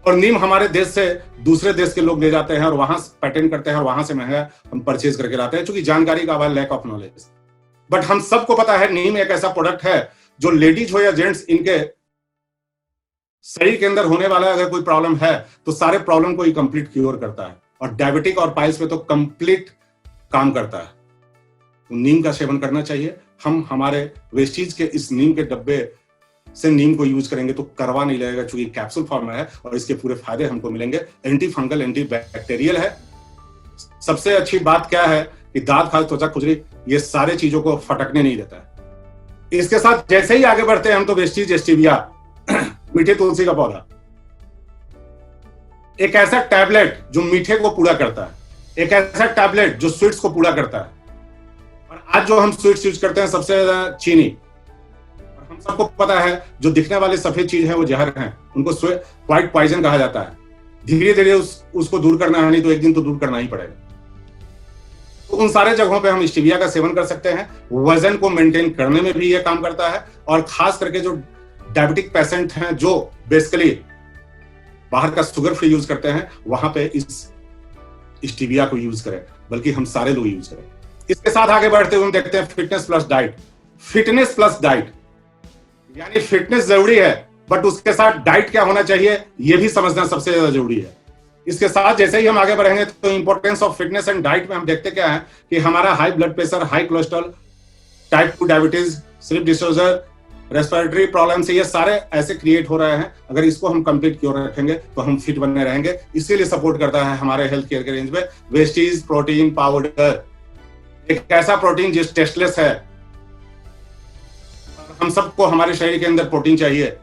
S1: और नीम हमारे देश से दूसरे देश के लोग ले जाते हैं और वहां पेटेंट करते हैं और वहां से महंगा हम परचेज करके लाते हैं, क्योंकि जानकारी का अभाव, लैक ऑफ नॉलेज। बट हम सबको पता है नीम एक ऐसा प्रोडक्ट है जो लेडीज हो या जेंट्स, इनके शरीर के अंदर होने वाला अगर कोई प्रॉब्लम है तो सारे प्रॉब्लम को ही कंप्लीट क्योर करता है, और डायबिटिक और पाइल्स पे तो कंप्लीट काम करता है। तो नीम का सेवन करना चाहिए। हम हमारे वेस्टीज के इस नीम के डब्बे से नीम को यूज करेंगे तो करवा नहीं लगेगा, क्योंकि कैप्सूल फॉर्म में है और इसके पूरे फायदे हमको मिलेंगे। एंटी फंगल, एंटी बैक्टीरियल है। सबसे अच्छी बात क्या है कि दांत, खाज, त्वचा खुजली, ये सारे चीजों को फटकने नहीं देता है। इसके साथ जैसे ही आगे बढ़ते हैं हम तो वेस्टीज स्टीविया मीठे तुलसी का पौधा, एक ऐसा टैबलेट जो मीठे को पूरा करता है, एक ऐसा टैबलेट जो स्वीट्स को पूरा करता है। और आज जो हम स्वीट्स यूज करते हैं सबसे ज्यादा चीनी, और हम सबको पता है जो दिखने वाली सफेद चीज है वो जहर है, उनको व्हाइट पॉइजन कहा जाता है। धीरे धीरे उसको दूर करना है, नहीं तो एक दिन तो दूर करना ही पड़ेगा। तो उन सारे जगहों पे हम स्टीविया का सेवन कर सकते हैं। वजन को मेंटेन करने में भी ये काम करता है, और खास करके जो डायबिटिक पेशेंट हैं जो बेसिकली बाहर का शुगर फ्री यूज करते हैं, वहां पे इस स्टीविया को यूज करें, बल्कि हम सारे लोग यूज करें। इसके साथ आगे बढ़ते हुए हम देखते हैं fitness plus diet. Fitness plus diet यानी फिटनेस जरूरी है, बट उसके साथ डाइट क्या होना चाहिए ये भी समझना सबसे ज्यादा जरूरी है। इसके साथ जैसे ही हम आगे बढ़ेंगे तो importance of fitness and diet में हम देखते क्या है कि हमारा high blood pressure, high cholesterol, type 2 diabetes, sleep disorder, respiratory problem से ये सारे ऐसे क्रिएट हो रहे हैं। अगर इसको हम कंप्लीट क्योर रखेंगे तो हम फिट बने रहेंगे। इसीलिए सपोर्ट करता है हमारे हेल्थ केयर के रेंज में वेस्टीज प्रोटीन पाउडर, एक ऐसा प्रोटीन जिस टेस्टलेस है। हम सबको हमारे शरीर के अंदर प्रोटीन चाहिए,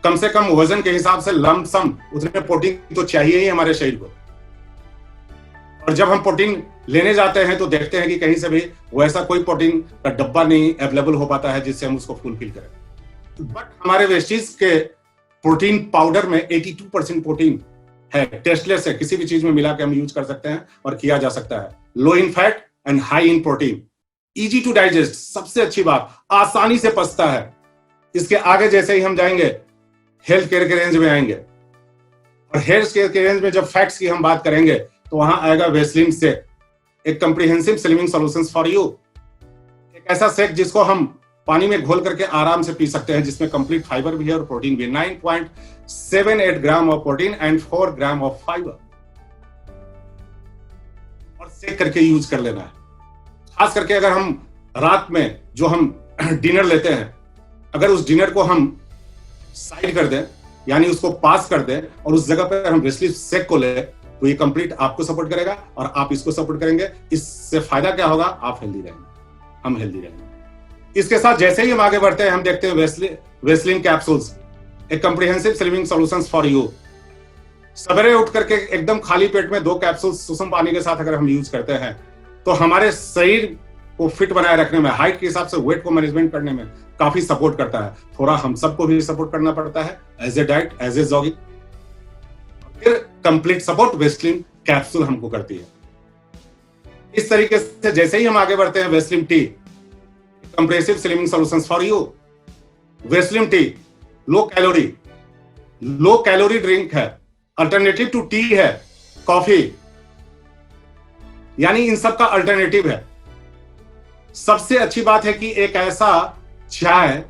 S1: कम से कम वजन के हिसाब से लमसम उतने प्रोटीन तो चाहिए ही हमारे शरीर को। और जब हम प्रोटीन लेने जाते हैं तो देखते हैं कि कहीं से भी वैसा कोई प्रोटीन का डब्बा नहीं अवेलेबल हो पाता है जिससे हम उसको फुलफिल करें। बट हमारे वेस्टीज के प्रोटीन पाउडर में 82% प्रोटीन है, टेस्टलेस है, किसी भी चीज में मिला के हम यूज कर सकते हैं और किया जा सकता है। Low in fat and high in protein, easy to digest, सबसे अच्छी बात, आसानी से पचता है। इसके आगे जैसे ही हम जाएंगे हेल्थ केयर के रेंज में आएंगे, और हेल्थ केयर के रेंज में जब फैक्ट्स की हम बात करेंगे तो वहां आएगा वेस्लिन शेक, एक comprehensive slimming solutions for you. एक ऐसा शेक जिसको हम पानी में घोल करके आराम से पी सकते हैं, जिसमें कंप्लीट फाइबर भी है और प्रोटीन भी। 9.78 gram of protein and 4 gram of fibre, और शेक करके यूज कर लेना है। खास करके अगर हम रात में जो हम डिनर लेते हैं, अगर उस डिनर को हम साइड कर दें, यानी उसको पास कर दें, और उस जगह पर हम वेस्लिन शेक को ले, तो ये कंप्लीट आपको सपोर्ट करेगा और आप इसको सपोर्ट करेंगे। इससे फायदा क्या होगा, आप हेल्दी रहेंगे, हम हेल्दी रहेंगे। इसके साथ जैसे ही हम आगे बढ़ते हैं हम देखते हैं वेस्लिन कैप्सूल्स, एक comprehensive slimming solutions for you. सवेरे उठ करके एकदम खाली पेट में 2 कैप्सूल सुसम पानी के साथ अगर हम यूज करते हैं तो हमारे शरीर को फिट बनाए रखने में, हाइट के हिसाब से वेट को मैनेजमेंट करने में काफी सपोर्ट करता है। थोड़ा हम सबको भी सपोर्ट करना पड़ता है, as a diet, as a jogging. फिर कंप्लीट सपोर्ट वेस्लिन कैप्सूल हमको करती है। इस तरीके से जैसे ही हम आगे बढ़ते हैं, Vaseline T, compressive slimming solutions for you. Vaseline T low calorie drink है, अल्टरनेटिव टू टी है, कॉफी, यानी इन सब का अल्टरनेटिव है। सबसे अच्छी बात है कि एक ऐसा चाय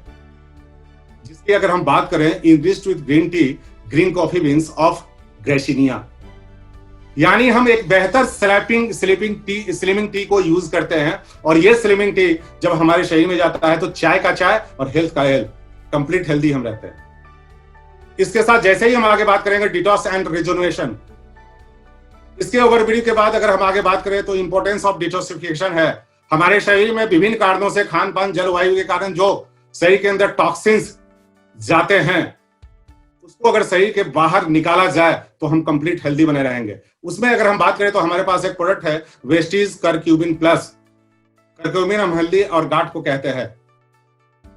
S1: जिसकी अगर हम बात करें, enriched with green tea, green coffee beans of garcinia, यानी हम एक बेहतर स्लिमिंग टी को यूज करते हैं। और ये स्लिमिंग टी जब हमारे शरीर में जाता है तो चाय का चाय और हेल्थ का हेल्थ, कंप्लीट हेल्दी हम रहते हैं। इसके साथ जैसे ही हम आगे बात करेंगे डिटॉक्स एंड रिजुनवेशन, इसके ओवरव्यू के बाद अगर हम आगे बात करें तो इंपॉर्टेंस ऑफ डिटॉक्सिफिकेशन है। हमारे शरीर में विभिन्न कारणों से, खान पान, जलवायु के कारण जो शरीर के अंदर टॉक्सिन्स जाते हैं, उसको अगर शरीर के बाहर निकाला जाए तो हम कंप्लीट हेल्दी बने रहेंगे। उसमें अगर हम बात करें तो हमारे पास एक प्रोडक्ट है वेस्टीज करक्यूमिन प्लस। करक्यूमिन हम हल्दी और गांठ को कहते हैं,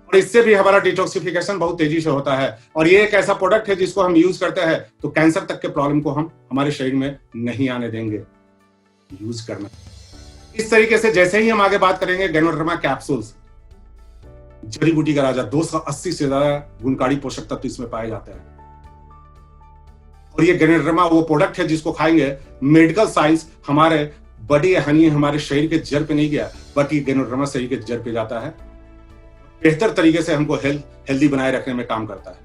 S1: और इससे भी हमारा डिटॉक्सिफिकेशन बहुत तेजी से होता है। और ये एक ऐसा प्रोडक्ट है जिसको हम यूज करते हैं तो कैंसर तक के प्रॉब्लम को हम हमारे शरीर में नहीं आने देंगे। यूज करना इस तरीके से। जैसे ही हम आगे बात करेंगे गैनोडर्मा कैप्सूल्स, जड़ी बूटी का राजा, 280 से ज्यादा गुणकारी पोषक तत्व इसमें पाए जाते हैं। और ये गैनोडर्मा वो प्रोडक्ट है जिसको खाएंगे मेडिकल साइंस हमारे बॉडी, यानी हमारे शरीर के जड़ पे नहीं गया, बट ये गैनोडर्मा शरीर के जड़ पे जाता है, बेहतर तरीके से हमको हेल्दी बनाए रखने में काम करता है।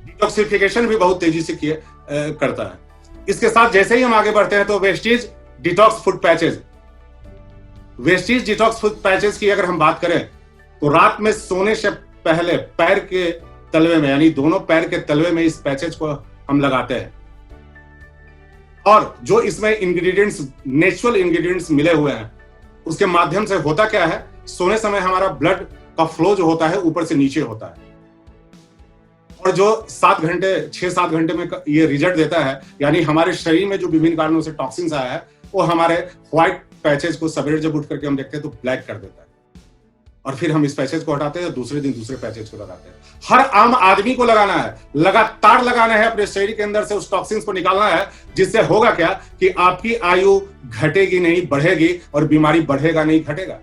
S1: डिटॉक्सिफिकेशन भी बहुत तेजी से करता है। इसके साथ जैसे ही हम आगे बढ़ते हैं तो Vestige detox food patches. Vestige detox food patches की अगर हम बात करें तो रात में सोने से पहले पैर के तलवे में, यानी दोनों पैर के तलवे में इस पैचेज को हम लगाते हैं। और जो इसमें इंग्रेडिएंट्स, नेचुरल इंग्रेडिएंट्स मिले हुए हैं, उसके माध्यम से होता क्या है, सोने समय हमारा ब्लड का फ्लो जो होता है ऊपर से नीचे होता है, और जो 7 घंटे 6-7 घंटे में ये रिजल्ट देता है, यानी हमारे शरीर में जो विभिन्न कारणों से टॉक्सिन्स आया है वो हमारे व्हाइट पैचेज को सवेरे जब उठ करके हम देखते हैं तो ब्लैक कर देता है, और फिर हम इस पैचेज को हटाते हैं, दूसरे दिन दूसरे पैचेज को लगाते हैं। हर आम आदमी को लगाना है, लगातार लगाना है, अपने शरीर के अंदर से उस टॉक्सिन्स को निकालना है, जिससे होगा क्या कि आपकी आयु घटेगी नहीं बढ़ेगी, और बीमारी बढ़ेगा नहीं घटेगा।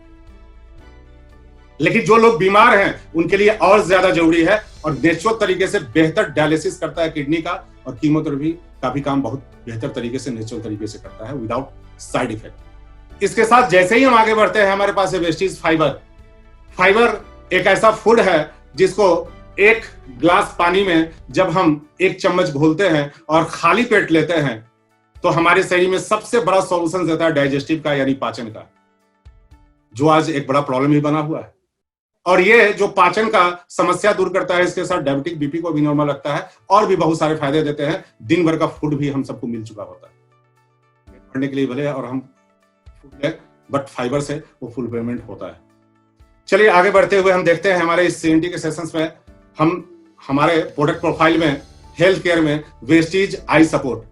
S1: लेकिन जो लोग बीमार हैं उनके लिए और ज्यादा जरूरी है, और नेचुरल तरीके से बेहतर डायलिसिस करता है किडनी का, और कीमोथेरेपी का भी काम बहुत बेहतर तरीके से नेचुरल तरीके से करता है विदाउट साइड इफेक्ट। इसके साथ जैसे ही हम आगे बढ़ते हैं, हमारे पास है वेस्टीज फाइबर। फाइबर एक ऐसा फूड है जिसको एक ग्लास पानी में जब हम 1 चम्मच घोलते हैं और खाली पेट लेते हैं तो हमारे शरीर में सबसे बड़ा सॉल्यूशन देता है डाइजेस्टिव का, यानी पाचन का, जो आज एक बड़ा प्रॉब्लम ही बना हुआ है। और ये जो पाचन का समस्या दूर करता है, इसके साथ डायबिटिक बीपी को भी नॉर्मल रखता है, और भी बहुत सारे फायदे देते हैं। दिन भर का फूड भी हम सबको मिल चुका होता है पढ़ने के लिए भले, और हम फूड ले, बट फाइबर से वो फुल पेमेंट होता है। चलिए आगे बढ़ते हुए हम देखते हैं हमारे इस सीएनटी के सेशंस में हम हमारे प्रोडक्ट प्रोफाइल में हेल्थ केयर में वेस्टीज आई सपोर्ट।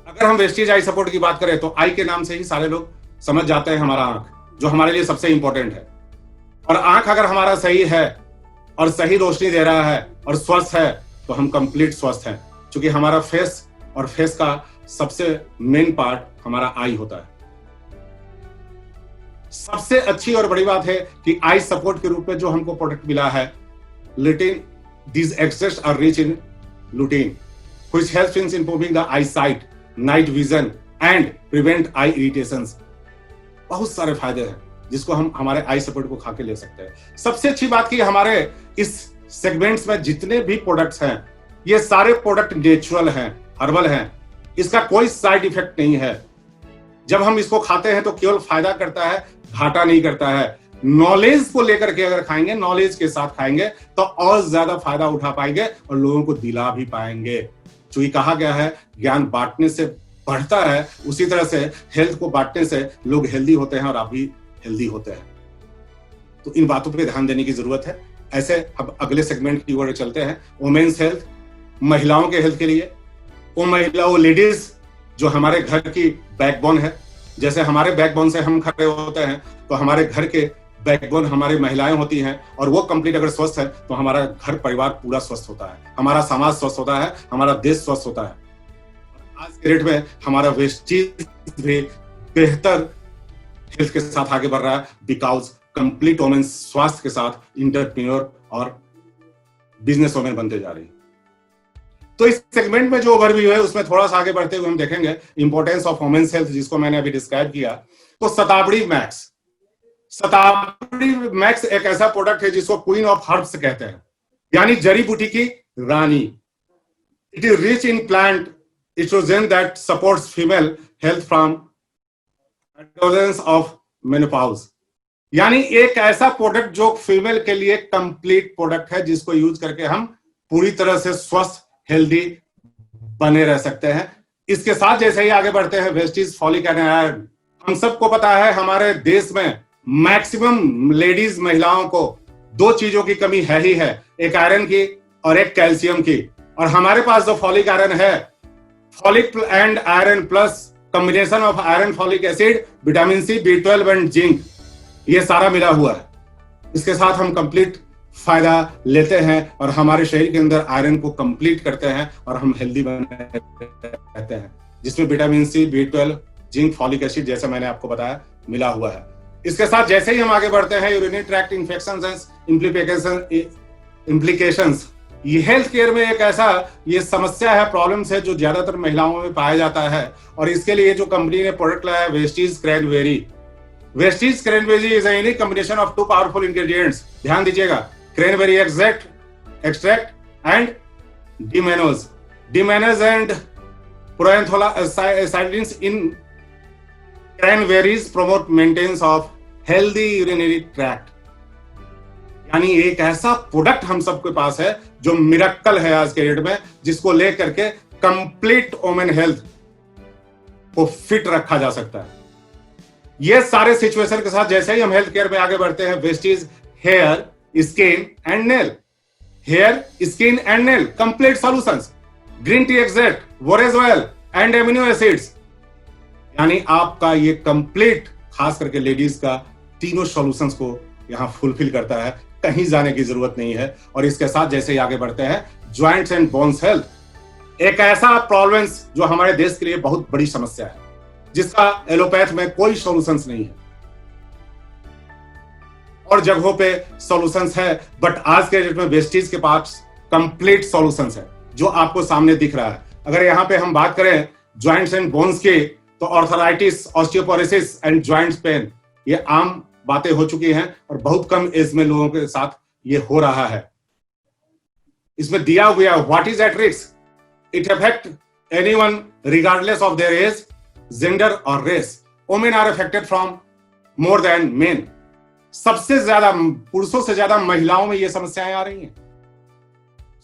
S1: अगर हम वेस्टीज आई सपोर्ट की बात करें तो आई के नाम से ही सारे लोग समझ जाते हैं हमारा आंख, जो हमारे लिए सबसे इंपॉर्टेंट है। और आंख अगर हमारा सही है और सही रोशनी दे रहा है और स्वस्थ है तो हम कंप्लीट स्वस्थ हैं, क्योंकि हमारा फेस और फेस का सबसे मेन पार्ट हमारा आई होता है। सबसे अच्छी और बड़ी बात है कि आई सपोर्ट के रूप में जो हमको प्रोडक्ट मिला है लुटीन, these extracts are rich in lutein which helps in improving the eyesight, night vision and prevent eye irritations। बहुत सारे फायदे हैं जिसको हम हमारे आई सपोर्ट को खा के ले सकते हैं। सबसे अच्छी बात की हमारे इस सेगमेंट्स में जितने भी प्रोडक्ट्स हैं ये सारे प्रोडक्ट नेचुरल हैं, हर्बल हैं, इसका कोई साइड इफेक्ट नहीं है। जब हम इसको खाते हैं तो केवल फायदा करता है, घाटा नहीं करता है। नॉलेज को लेकर के अगर खाएंगे, नॉलेज के साथ खाएंगे तो और ज्यादा फायदा उठा पाएंगे और लोगों को दिला भी पाएंगे। क्योंकि कहा गया है ज्ञान बांटने से बढ़ता है, उसी तरह से हेल्थ को बांटने से लोग हेल्दी होते हैं और आप भी हेल्दी होते हैं। तो इन बातों पे ध्यान देने की जरूरत है। ऐसे अब अगले सेगमेंट की ओर चलते हैं, वुमेन्स हेल्थ, महिलाओं के हेल्थ के लिए। वो लेडीज जो हमारे घर की बैकबोन है, जैसे हमारे बैकबोन से हम खड़े होते हैं तो हमारे घर के बैकबोन हमारी महिलाएं होती हैं, और वो कंप्लीट अगर स्वस्थ है तो हमारा घर परिवार पूरा स्वस्थ होता है, हमारा समाज स्वस्थ होता है, हमारा देश स्वस्थ होता है। आज के डेट में हमारा वेस्टीज भी बेहतर हेल्थ के साथ आगे बढ़ रहा है, बिकॉज कंप्लीट वुमेन स्वास्थ्य के साथ इंटरप्रेन्योर और बिजनेस वुमेन बनते जा रही है। तो इस सेगमेंट में जो ओवरव्यू है उसमें थोड़ा सा आगे बढ़ते हुए हम देखेंगे इंपॉर्टेंस ऑफ वुमेन्स हेल्थ, जिसको मैंने अभी डिस्क्राइब किया। तो शताब्दी मैक्स एक ऐसा प्रोडक्ट है जिसको क्वीन ऑफ हर्ब्स कहते हैं, यानी जड़ी बूटी की रानी। It is rich in plant estrogen that supports female health from adolescence of menopause. यानी एक ऐसा प्रोडक्ट जो फीमेल के लिए कंप्लीट प्रोडक्ट है, जिसको यूज करके हम पूरी तरह से स्वस्थ हेल्दी बने रह सकते हैं। इसके साथ जैसे ही आगे बढ़ते हैं, वेस्टीज फॉलिक एंड आयरन। हम सबको पता है हमारे देश में मैक्सिमम लेडीज महिलाओं को 2 चीजों की कमी है ही है, एक आयरन की और एक कैल्शियम की। और हमारे पास जो फॉलिक आयरन है, folic and iron plus combination of iron, folic acid, vitamin C, B12 and zinc, ये सारा मिला हुआ है। इसके साथ हम कंप्लीट फायदा लेते हैं और हमारे शरीर के अंदर आयरन को कंप्लीट करते हैं और हम हेल्दी बने रहते हैं, जिसमें vitamin C, B12, zinc, folic acid जैसे मैंने आपको बताया मिला हुआ है। इसके साथ जैसे ही हम आगे बढ़ते हैं, urinary tract infections and implications. ये हेल्थ केयर में एक ऐसा ये समस्या है, प्रॉब्लम्स है जो ज्यादातर महिलाओं में पाया जाता है, और इसके लिए जो कंपनी ने प्रोडक्ट लाया है Vestige cranberry. Vestige cranberry is a unique combination of 2 powerful ingredients. ध्यान दीजिएगा, cranberry extract and D-mannose and proanthocyanidins in cranberries promote maintenance of healthy urinary tract. यानी एक ऐसा प्रोडक्ट हम सबके पास है जो मिरेकल है आज के डेट में, जिसको लेकर के कंप्लीट वुमेन हेल्थ को फिट रखा जा सकता है। ये सारे सिचुएशन के साथ जैसे ही हम हेल्थ केयर में आगे बढ़ते हैं, Vestige hair, skin and nail. Hair, skin and nail, complete solutions, green tea extract, borage oil and amino acids, यानी आपका ये कंप्लीट, खास करके लेडीज का, तीनों सॉल्यूशंस को यहां फुलफिल करता है। कहीं जाने की जरूरत नहीं है। और इसके साथ जैसे ही आगे बढ़ते हैं, ज्वाइंट्स एंड बोन्स हेल्थ, एक ऐसा प्रॉब्लम जो हमारे देश के लिए बहुत बड़ी समस्या है, जिसका एलोपैथ में कोई सॉल्यूशंस नहीं है। और जगहों पे सॉल्यूशंस है, बट आज के डेट में वेस्टीज के पास कंप्लीट सॉल्यूशंस है, जो आपको सामने दिख रहा है। अगर यहाँ पे हम बात करें ज्वाइंट्स एंड बोन्स की, तो arthritis, osteoporosis and joints pain, ये आम बातें हो चुकी हैं और बहुत कम एज में लोगों के साथ ये हो रहा है। इसमें दिया हुआ what is at risk, it affect anyone regardless of their age, gender और race. Women are affected from more than men. सबसे ज्यादा पुरुषों से ज्यादा महिलाओं में ये समस्याएं आ रही हैं।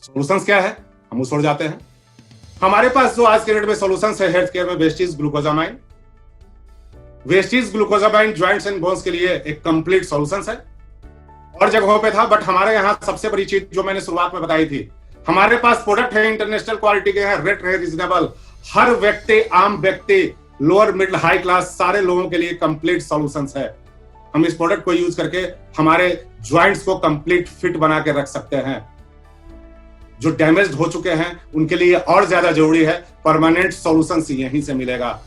S1: सॉल्यूशंस क्या है, हम उस ओर जाते हैं। हमारे पास जो आज के डेट में सॉल्यूशंस है हेल्थ केयर में, Vestige glucosamine. Vestige glucosamine joints and bones के लिए एक कंप्लीट सॉल्यूशंस है। और जगहों पे था, बट हमारे यहाँ सबसे बड़ी चीज जो मैंने शुरुआत में बताई थी, हमारे पास प्रोडक्ट है, इंटरनेशनल क्वालिटी के हैं, रेट है रीजनेबल। हर व्यक्ति, आम व्यक्ति, लोअर मिडिल हाई क्लास, सारे लोगों के लिए कंप्लीट सॉल्यूशंस है। हम इस प्रोडक्ट को यूज करके हमारे ज्वाइंट्स को कंप्लीट फिट बना के रख सकते हैं। जो डैमेज्ड हो चुके हैं उनके लिए और ज्यादा जरूरी है परमानेंट सॉल्यूशंस यहीं से मिलेगा।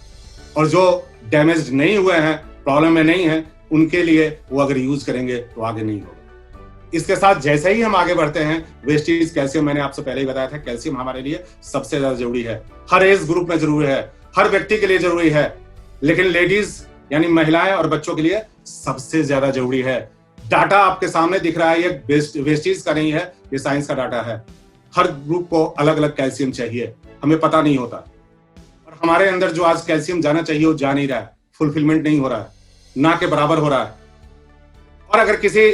S1: और जो डैमेज्ड नहीं हुए हैं, प्रॉब्लम में नहीं है, उनके लिए वो अगर यूज करेंगे तो आगे नहीं होगा। इसके साथ जैसे ही हम आगे बढ़ते हैं, वेस्टीज कैल्शियम, मैंने आपसे पहले ही बताया था, कैल्शियम हमारे लिए सबसे ज्यादा जरूरी है। हर एज ग्रुप में जरूरी है, हर व्यक्ति के लिए जरूरी है, लेकिन लेडीज यानी महिलाएं और बच्चों के लिए सबसे ज्यादा जरूरी है। डाटा आपके सामने दिख रहा है, ये वेस्टीज का नहीं है, ये साइंस का डाटा है। हर ग्रुप को अलग अलग कैल्शियम चाहिए, हमें पता नहीं होता। और हमारे अंदर जो आज कैल्शियम जाना चाहिए वो जा नहीं रहा है, फुलफिलमेंट नहीं हो रहा है, ना के बराबर हो रहा है। और अगर किसी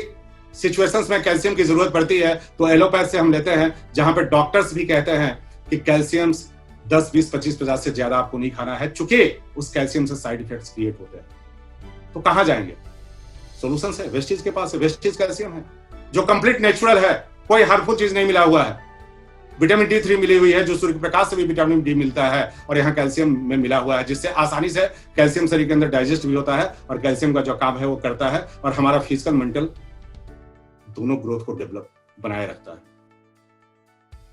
S1: सिचुएशंस में कैल्शियम की जरूरत पड़ती है तो एलोपैथ से हम लेते हैं, जहां पे डॉक्टर्स भी कहते हैं कि कैल्शियम 10, 20, 25, 50 से ज्यादा आपको नहीं खाना है, चूंकि उस कैल्शियम से साइड इफेक्ट्स क्रिएट होते हैं। तो कहां जाएंगे? सॉल्यूशन है, वेस्टीज के पास है। वेस्टीज कैल्शियम है जो कंप्लीट नेचुरल है, कोई हार्मफुल चीज नहीं मिला हुआ है। विटामिन D3 मिली हुई है, जो सूर्य के प्रकाश से भी विटामिन डी मिलता है, और यहाँ कैल्शियम में मिला हुआ है, जिससे आसानी से कैल्शियम शरीर के अंदर डाइजेस्ट भी होता है और कैल्शियम का जो काम है वो करता है, और हमारा फिजिकल मेंटल दोनों ग्रोथ को डेवलप बनाए रखता है।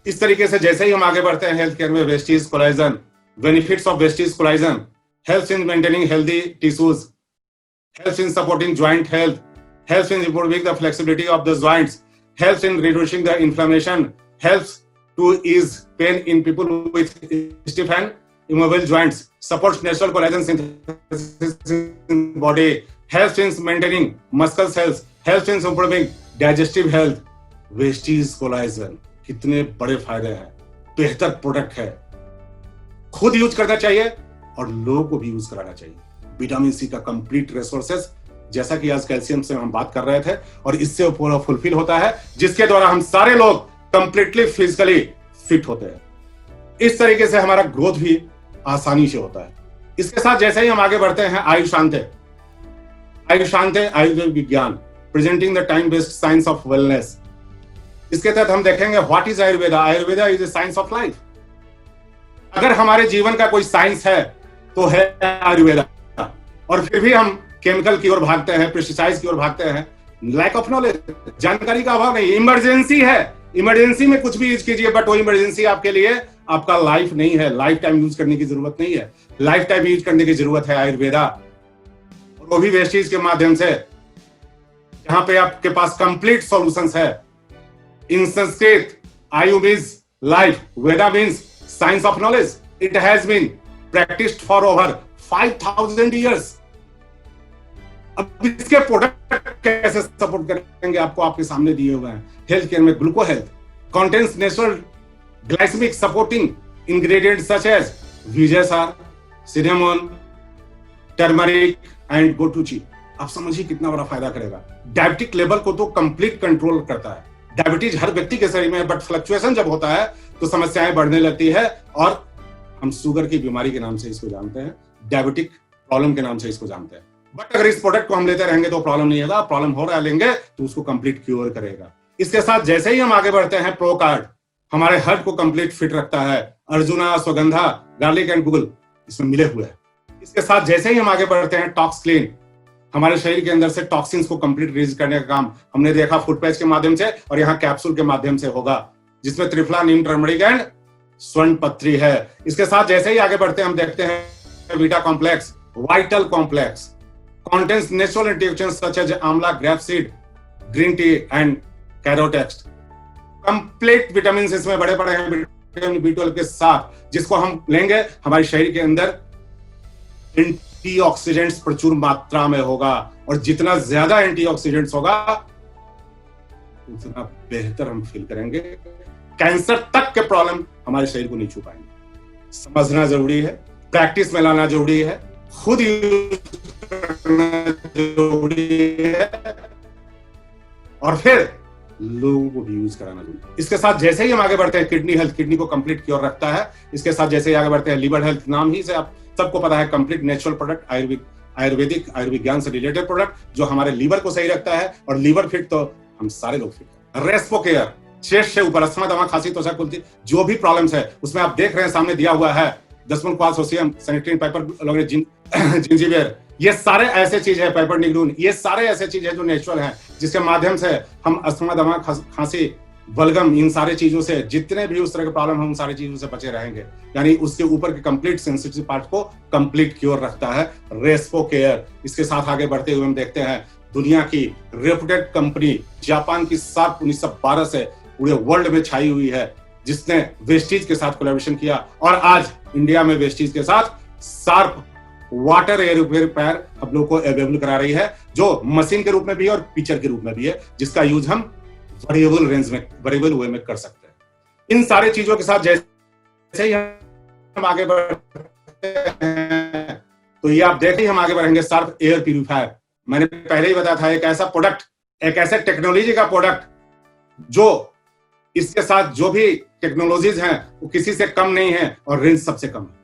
S1: इस तरीके से जैसे ही हम आगे बढ़ते हैं हेल्थ केयर में, Vestige collagen, benefits of Vestige collagen, health in maintaining healthy tissues, health in supporting joint health, health in improving the flexibility of the joints, health in reducing the inflammation, health to ease pain in people with stiff and immobile joints, supports natural collagen synthesis in body, helps in maintaining muscle health, helps in improving digestive health. Vestige collagen, कितने बड़े फायदे हैं, बेहतर product है, खुद use करना चाहिए और लोगों को भी यूज कराना चाहिए। विटामिन सी का कंप्लीट रिसोर्सेस, जैसा कि आज कैल्शियम से हम बात कर रहे थे, और इससे पूरा फुलफिल होता है, जिसके द्वारा हम सारे लोग कंप्लीटली फिजिकली फिट होते हैं। इस तरीके से हमारा ग्रोथ भी आसानी से होता है। इसके साथ जैसे ही हम आगे बढ़ते हैं, आयुषांते, आयुर्वेद विज्ञान, presenting the time based science of wellness. इसके तहत हम देखेंगे what is Ayurveda. Ayurveda is the science of life. अगर हमारे जीवन का कोई साइंस है तो है आयुर्वेदा, और फिर भी हम केमिकल की ओर भागते हैं, पेस्टिसाइड्स की ओर भागते हैं। लैक ऑफ नॉलेज, जानकारी का अभाव नहीं। इमरजेंसी है, इमरजेंसी में कुछ भी यूज कीजिए, बट वो इमरजेंसी आपके लिए आपका लाइफ नहीं है। लाइफ टाइम यूज करने की जरूरत नहीं है, लाइफ टाइम यूज करने की जरूरत है आयुर्वेदा, और वो भी वेस्टीज के माध्यम से, जहां पे आपके पास कंप्लीट सॉल्यूशंस है। In Sanskrit, ayu means life, veda means science of knowledge. It has been practised for over 5000 years. अब इसके प्रोडक्ट कैसे सपोर्ट करेंगे, आपको आपके सामने दिए हुए हैं। हेल्थ केयर में gluco health contains natural glycemic supporting ingredients such as Vijaysar, cinnamon, turmeric and Gotuchi. आप समझिए कितना बड़ा फायदा करेगा। डायबिटिक लेवल को तो कंप्लीट कंट्रोल करता है। डायबिटीज हर व्यक्ति के शरीर में है, बट फ्लक्चुएशन जब होता है तो समस्याएं बढ़ने लगती है, और हम शुगर की बीमारी के नाम से इसको जानते हैं, डायबिटिक प्रॉब्लम के नाम से इसको जानते हैं। बट अगर इस प्रोडक्ट को हम लेते रहेंगे तो प्रॉब्लम नहीं होगा। प्रॉब्लम हो रहा है, लेंगे तो उसको कंप्लीट क्योर करेगा। इसके साथ जैसे ही हम आगे बढ़ते हैं, प्रो कार्ड हमारे हार्ट को कंप्लीट फिट रखता है। Arjuna, ashwagandha, garlic and Google इसमें मिले हुए हैं। इसके साथ जैसे ही हम आगे बढ़ते हैं, टॉक्स क्लीन हमारे शरीर के अंदर से टॉक्सिन्स को कंप्लीट रिलीज करने का काम हमने देखा फूड पैच के माध्यम से, और यहाँ कैप्सूल के माध्यम से होगा, जिसमें त्रिफला, नीम, टर्मरिक एंड स्वर्ण पत्री है। इसके साथ जैसे ही आगे बढ़ते हैं, हम देखते हैं Vita complex, vital complex contains natural antioxidants such as amla, grapeseed, green tea and carotex। Complete vitamin इसमें बड़े बड़े हैं विटामिन B12 के साथ, जिसको हम लेंगे हमारे शरीर के अंदर एंटीऑक्सीडेंट्स प्रचुर मात्रा में होगा, और जितना ज्यादा एंटीऑक्सीडेंट्स होगा उतना बेहतर हम फील करेंगे। कैंसर तक के प्रॉब्लम हमारे शरीर को नहीं छू पाएंगे। समझना जरूरी है, प्रैक्टिस में लाना जरूरी है, खुद यूज करना जरूरी है, और फिर लोगों को भी यूज कराना जरूरी है। इसके साथ जैसे ही हम आगे बढ़ते हैं, किडनी हेल्थ, किडनी को कंप्लीट क्योर रखता है। इसके साथ जैसे ही आगे बढ़ते हैं, लिवर हेल्थ, नाम ही से आप सबको पता है, कंप्लीट नेचुरल प्रोडक्ट, आयुर्वेदिक आयुर्विज्ञान से रिलेटेड प्रोडक्ट जो हमारे लीवर को सही रखता है, और लीवर फिट तो हम सारे लोग फिट हैं। रेस्पो केयर, चेस्ट से ऊपर अस्थमा, दमा, खांसी, त्वचा कुंती, जो भी प्रॉब्लम्स है उसमें आप देख रहे हैं सामने दिया हुआ है 10 क्वालसोसियम, सैनिटरी पेपर, जिंजीबियर, ये सारे ऐसे चीज है, पेपर निगलून, ये सारे ऐसे चीज है जो नेचुरल हैं, जिसके माध्यम से हम अस्थमा, दमा, खांसी, बलगम, इन सारे चीजों से, जितने भी उस तरह के प्रॉब्लम हम सारी चीजों से बचे रहेंगे। यानी उसके ऊपर के कंप्लीट सेंसिटिव पार्ट को कंप्लीट क्योर रखता है रेस्पो केयर। इसके साथ आगे बढ़ते हुए हम देखते हैं दुनिया की रेपुटेड कंपनी, जापान की सार्प 1912 से पूरे वर्ल्ड में छाई हुई है, जिसने वेस्टीज के साथ कोलैबोरेशन किया, और आज इंडिया में वेस्टीज के साथ सार्प वाटर एयर प्योरीफायर हम लोग को अवेलेबल करा रही है, जो मशीन के रूप में भी है और पिक्चर के रूप में भी है, जिसका यूज हम वेरिएबल रेंज में, वेरिएबल वे में कर सकते हैं। इन सारे चीजों के साथ जैसे ही हम आगे बढ़ते हैं, तो ये आप देखें हम आगे बढ़ेंगे, सार्प एयर प्यूरिफायर। मैंने पहले ही बताया था, एक ऐसा प्रोडक्ट, एक ऐसे टेक्नोलॉजी का प्रोडक्ट जो इसके साथ जो भी टेक्नोलॉजीज हैं वो किसी से कम नहीं है, और रेंज सबसे कम है।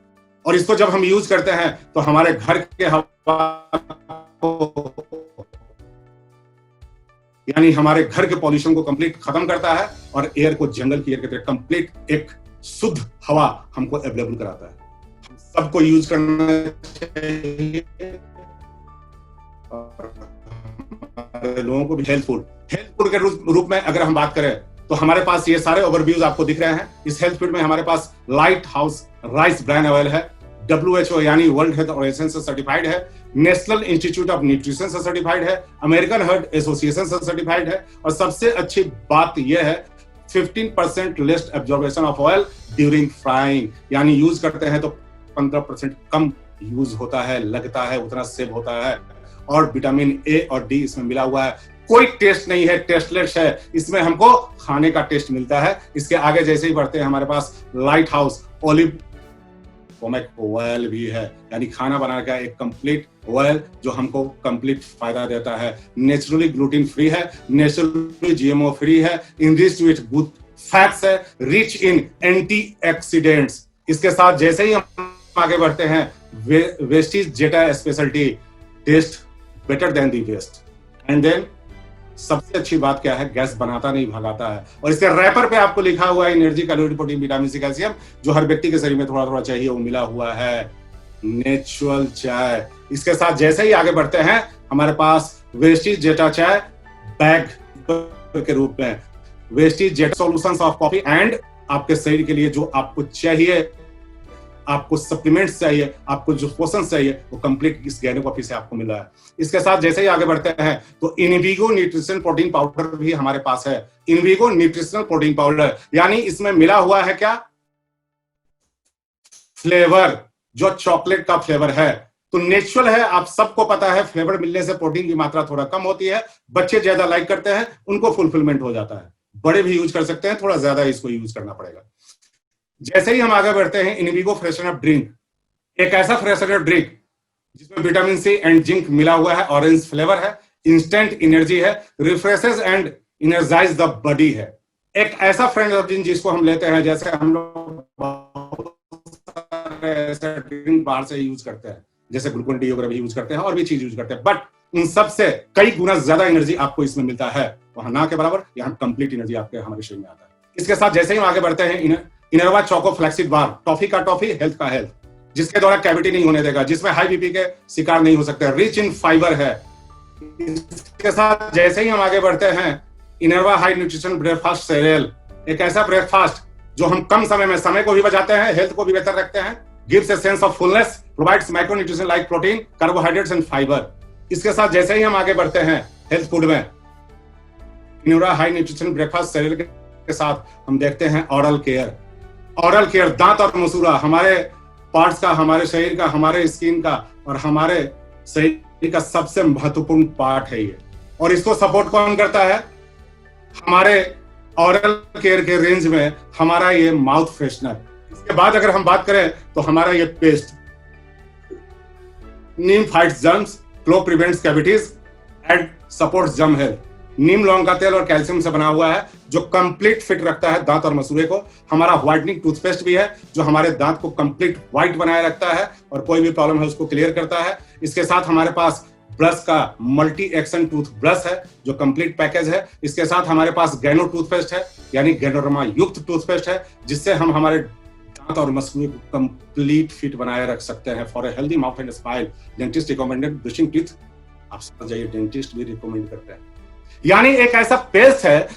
S1: और इसको जब हम यूज करते हैं तो हमारे घर के हवा को, यानी हमारे घर के पॉल्यूशन को कंप्लीट खत्म करता है, और एयर को जंगल की एयर की तरह कंप्लीट एक शुद्ध हवा हमको अवेलेबल कराता है। हम सबको यूज करना चाहिए, लोगों को भी। हेल्थ फूड के रूप में अगर हम बात करें तो हमारे पास ये सारे ओवरव्यूज आपको दिख रहे हैं। इस हेल्थ फूड में हमारे पास light house rice bran oil है, WHO यानी वर्ल्ड हेल्थ ऑर्गेनाइजेशन से सर्टिफाइड है, नेशनल इंस्टीट्यूट ऑफ न्यूट्रिशन से सर्टिफाइड है, अमेरिकन हार्ट एसोसिएशन से सर्टिफाइड है, और सबसे अच्छी बात यह है 15% less absorption of oil during frying, यानी यूज करते हैं तो 15% कम यूज होता है, लगता है उतना सेव होता है, और विटामिन ए और डी इसमें मिला हुआ है। कोई टेस्ट नहीं है, टेस्टलेस है, इसमें हमको खाने का टेस्ट मिलता है। इसके आगे जैसे ही बढ़ते हैं, हमारे पास लाइट हाउस ऑलिव ऑयल भी है, यानी खाना बनाने का एक कंप्लीट ऑयल जो हमको कंप्लीट फायदा देता है। नेचुरली ग्लूटेन फ्री है, नेचुरली GMO फ्री है, इनरिच्ड विद गुड फैट्स है, रिच इन एंटीऑक्सीडेंट्स। इसके साथ जैसे ही हम आगे बढ़ते हैं, Vestige zeta speciality, test better than the west, and then सबसे अच्छी बात क्या है, गैस बनाता नहीं भगाता है। और इसके रैपर पे आपको लिखा हुआ है energy, calorie, protein, vitamin C, calcium, जो हर व्यक्ति के शरीर में थोड़ा थोड़ा चाहिए, वो मिला हुआ है। नेचुरल चाय। इसके साथ जैसे ही आगे बढ़ते हैं, हमारे पास वेस्टीज जेटा चाय बैग के रूप में, Vestige zeta solutions of coffee, and आपके शरीर के लिए जो आपको चाहिए, आपको सप्लीमेंट्स चाहिए, आपको जो पोषण चाहिए, वो कंप्लीट इस गैनो कॉफी से आपको मिल रहा है। इसके साथ जैसे ही आगे बढ़ते हैं तो इनविगो न्यूट्रिशन प्रोटीन पाउडर भी हमारे पास है। इनविगो न्यूट्रिशनल प्रोटीन पाउडर, यानी इसमें मिला हुआ है क्या, फ्लेवर, जो चॉकलेट का फ्लेवर है। तो नेचुरल है, आप सबको पता है, फ्लेवर मिलने से प्रोटीन की मात्रा थोड़ा कम होती है, बच्चे ज्यादा लाइक करते हैं, उनको फुलफिलमेंट हो जाता है। बड़े भी यूज कर सकते हैं, थोड़ा ज्यादा इसको यूज करना पड़ेगा। जैसे ही हम आगे बढ़ते हैं, इनविगो फ्रेशनर ड्रिंक, एक ऐसा फ्रेशनर ड्रिंक जिसमें विटामिन सी एंड जिंक मिला हुआ है, ऑरेंज फ्लेवर है, इंस्टेंट एनर्जी है, refreshes and energise the body है। एक ऐसा फ्रेशनर ड्रिंक जिसको हम लेते हैं, जैसे हम लोग ऐसा ड्रिंक बाहर से यूज करते हैं, जैसे ग्लूकोन डी वगैरह भी यूज करते हैं और भी चीज यूज करते हैं, बट उन सब से कई गुना ज्यादा एनर्जी आपको इसमें मिलता है। वहां ना के बराबर, यहाँ कंप्लीट एनर्जी आपके हमारे शरीर में आता है। इसके साथ जैसे ही हम आगे बढ़ते हैं, इनरवा चोको फ्लैक्सीड बार, टॉफी का टॉफी, हेल्थ का हेल्थ, जिसके द्वारा कैविटी नहीं होने देगा, जिसमें हाई बीपी के शिकार नहीं हो सकते, रिच इन फाइबर है। इसके साथ जैसे ही हम आगे बढ़ते हैं, Inarwa high nutrition breakfast cereal, एक ऐसा ब्रेकफास्ट जो हम कम समय में समय को भी बचाते हैं, हेल्थ को भी बेहतर रखते हैं, gives a sense of fullness, provides micronutrition like protein, carbohydrates and fibre. इसके साथ जैसे ही हम आगे बढ़ते हैं हेल्थ फूड में, Inarwa high nutrition breakfast cereal के साथ हम देखते हैं ऑरल केयर। ऑरल केयर, दांत और मसूड़ा, हमारे पार्ट्स का, हमारे शरीर का, हमारे स्किन का और हमारे शरीर का सबसे महत्वपूर्ण पार्ट है ये। और इसको सपोर्ट कौन करता है? हमारे ऑरल केयर के रेंज में हमारा ये माउथ फ्रेशनर। इसके बाद अगर हम बात करें तो हमारा ये paste, neem fights germs, clove prevents cavities and supports germ health. नीम लौंग का तेल और कैल्शियम से बना हुआ है, जो कंप्लीट फिट रखता है दांत और मसूड़े को। हमारा व्हाइटनिंग टूथपेस्ट भी है, जो हमारे दांत को कंप्लीट व्हाइट बनाए रखता है और कोई भी प्रॉब्लम है उसको क्लियर करता है। इसके साथ हमारे पास ब्रश का मल्टी एक्शन टूथ ब्रश है, जो कंप्लीट पैकेज है। इसके साथ हमारे पास गैनो टूथपेस्ट है, यानी गैनोरमा युक्त टूथपेस्ट है, जिससे हम हमारे दांत और मसूड़े को कंप्लीट फिट बनाए रख सकते हैं। For a healthy mouth and smile, dentist recommended brushing teeth. आप समझ जाइए, डेंटिस्ट भी रिकमेंड करते हैं। यानी एक ऐसा पेस्ट है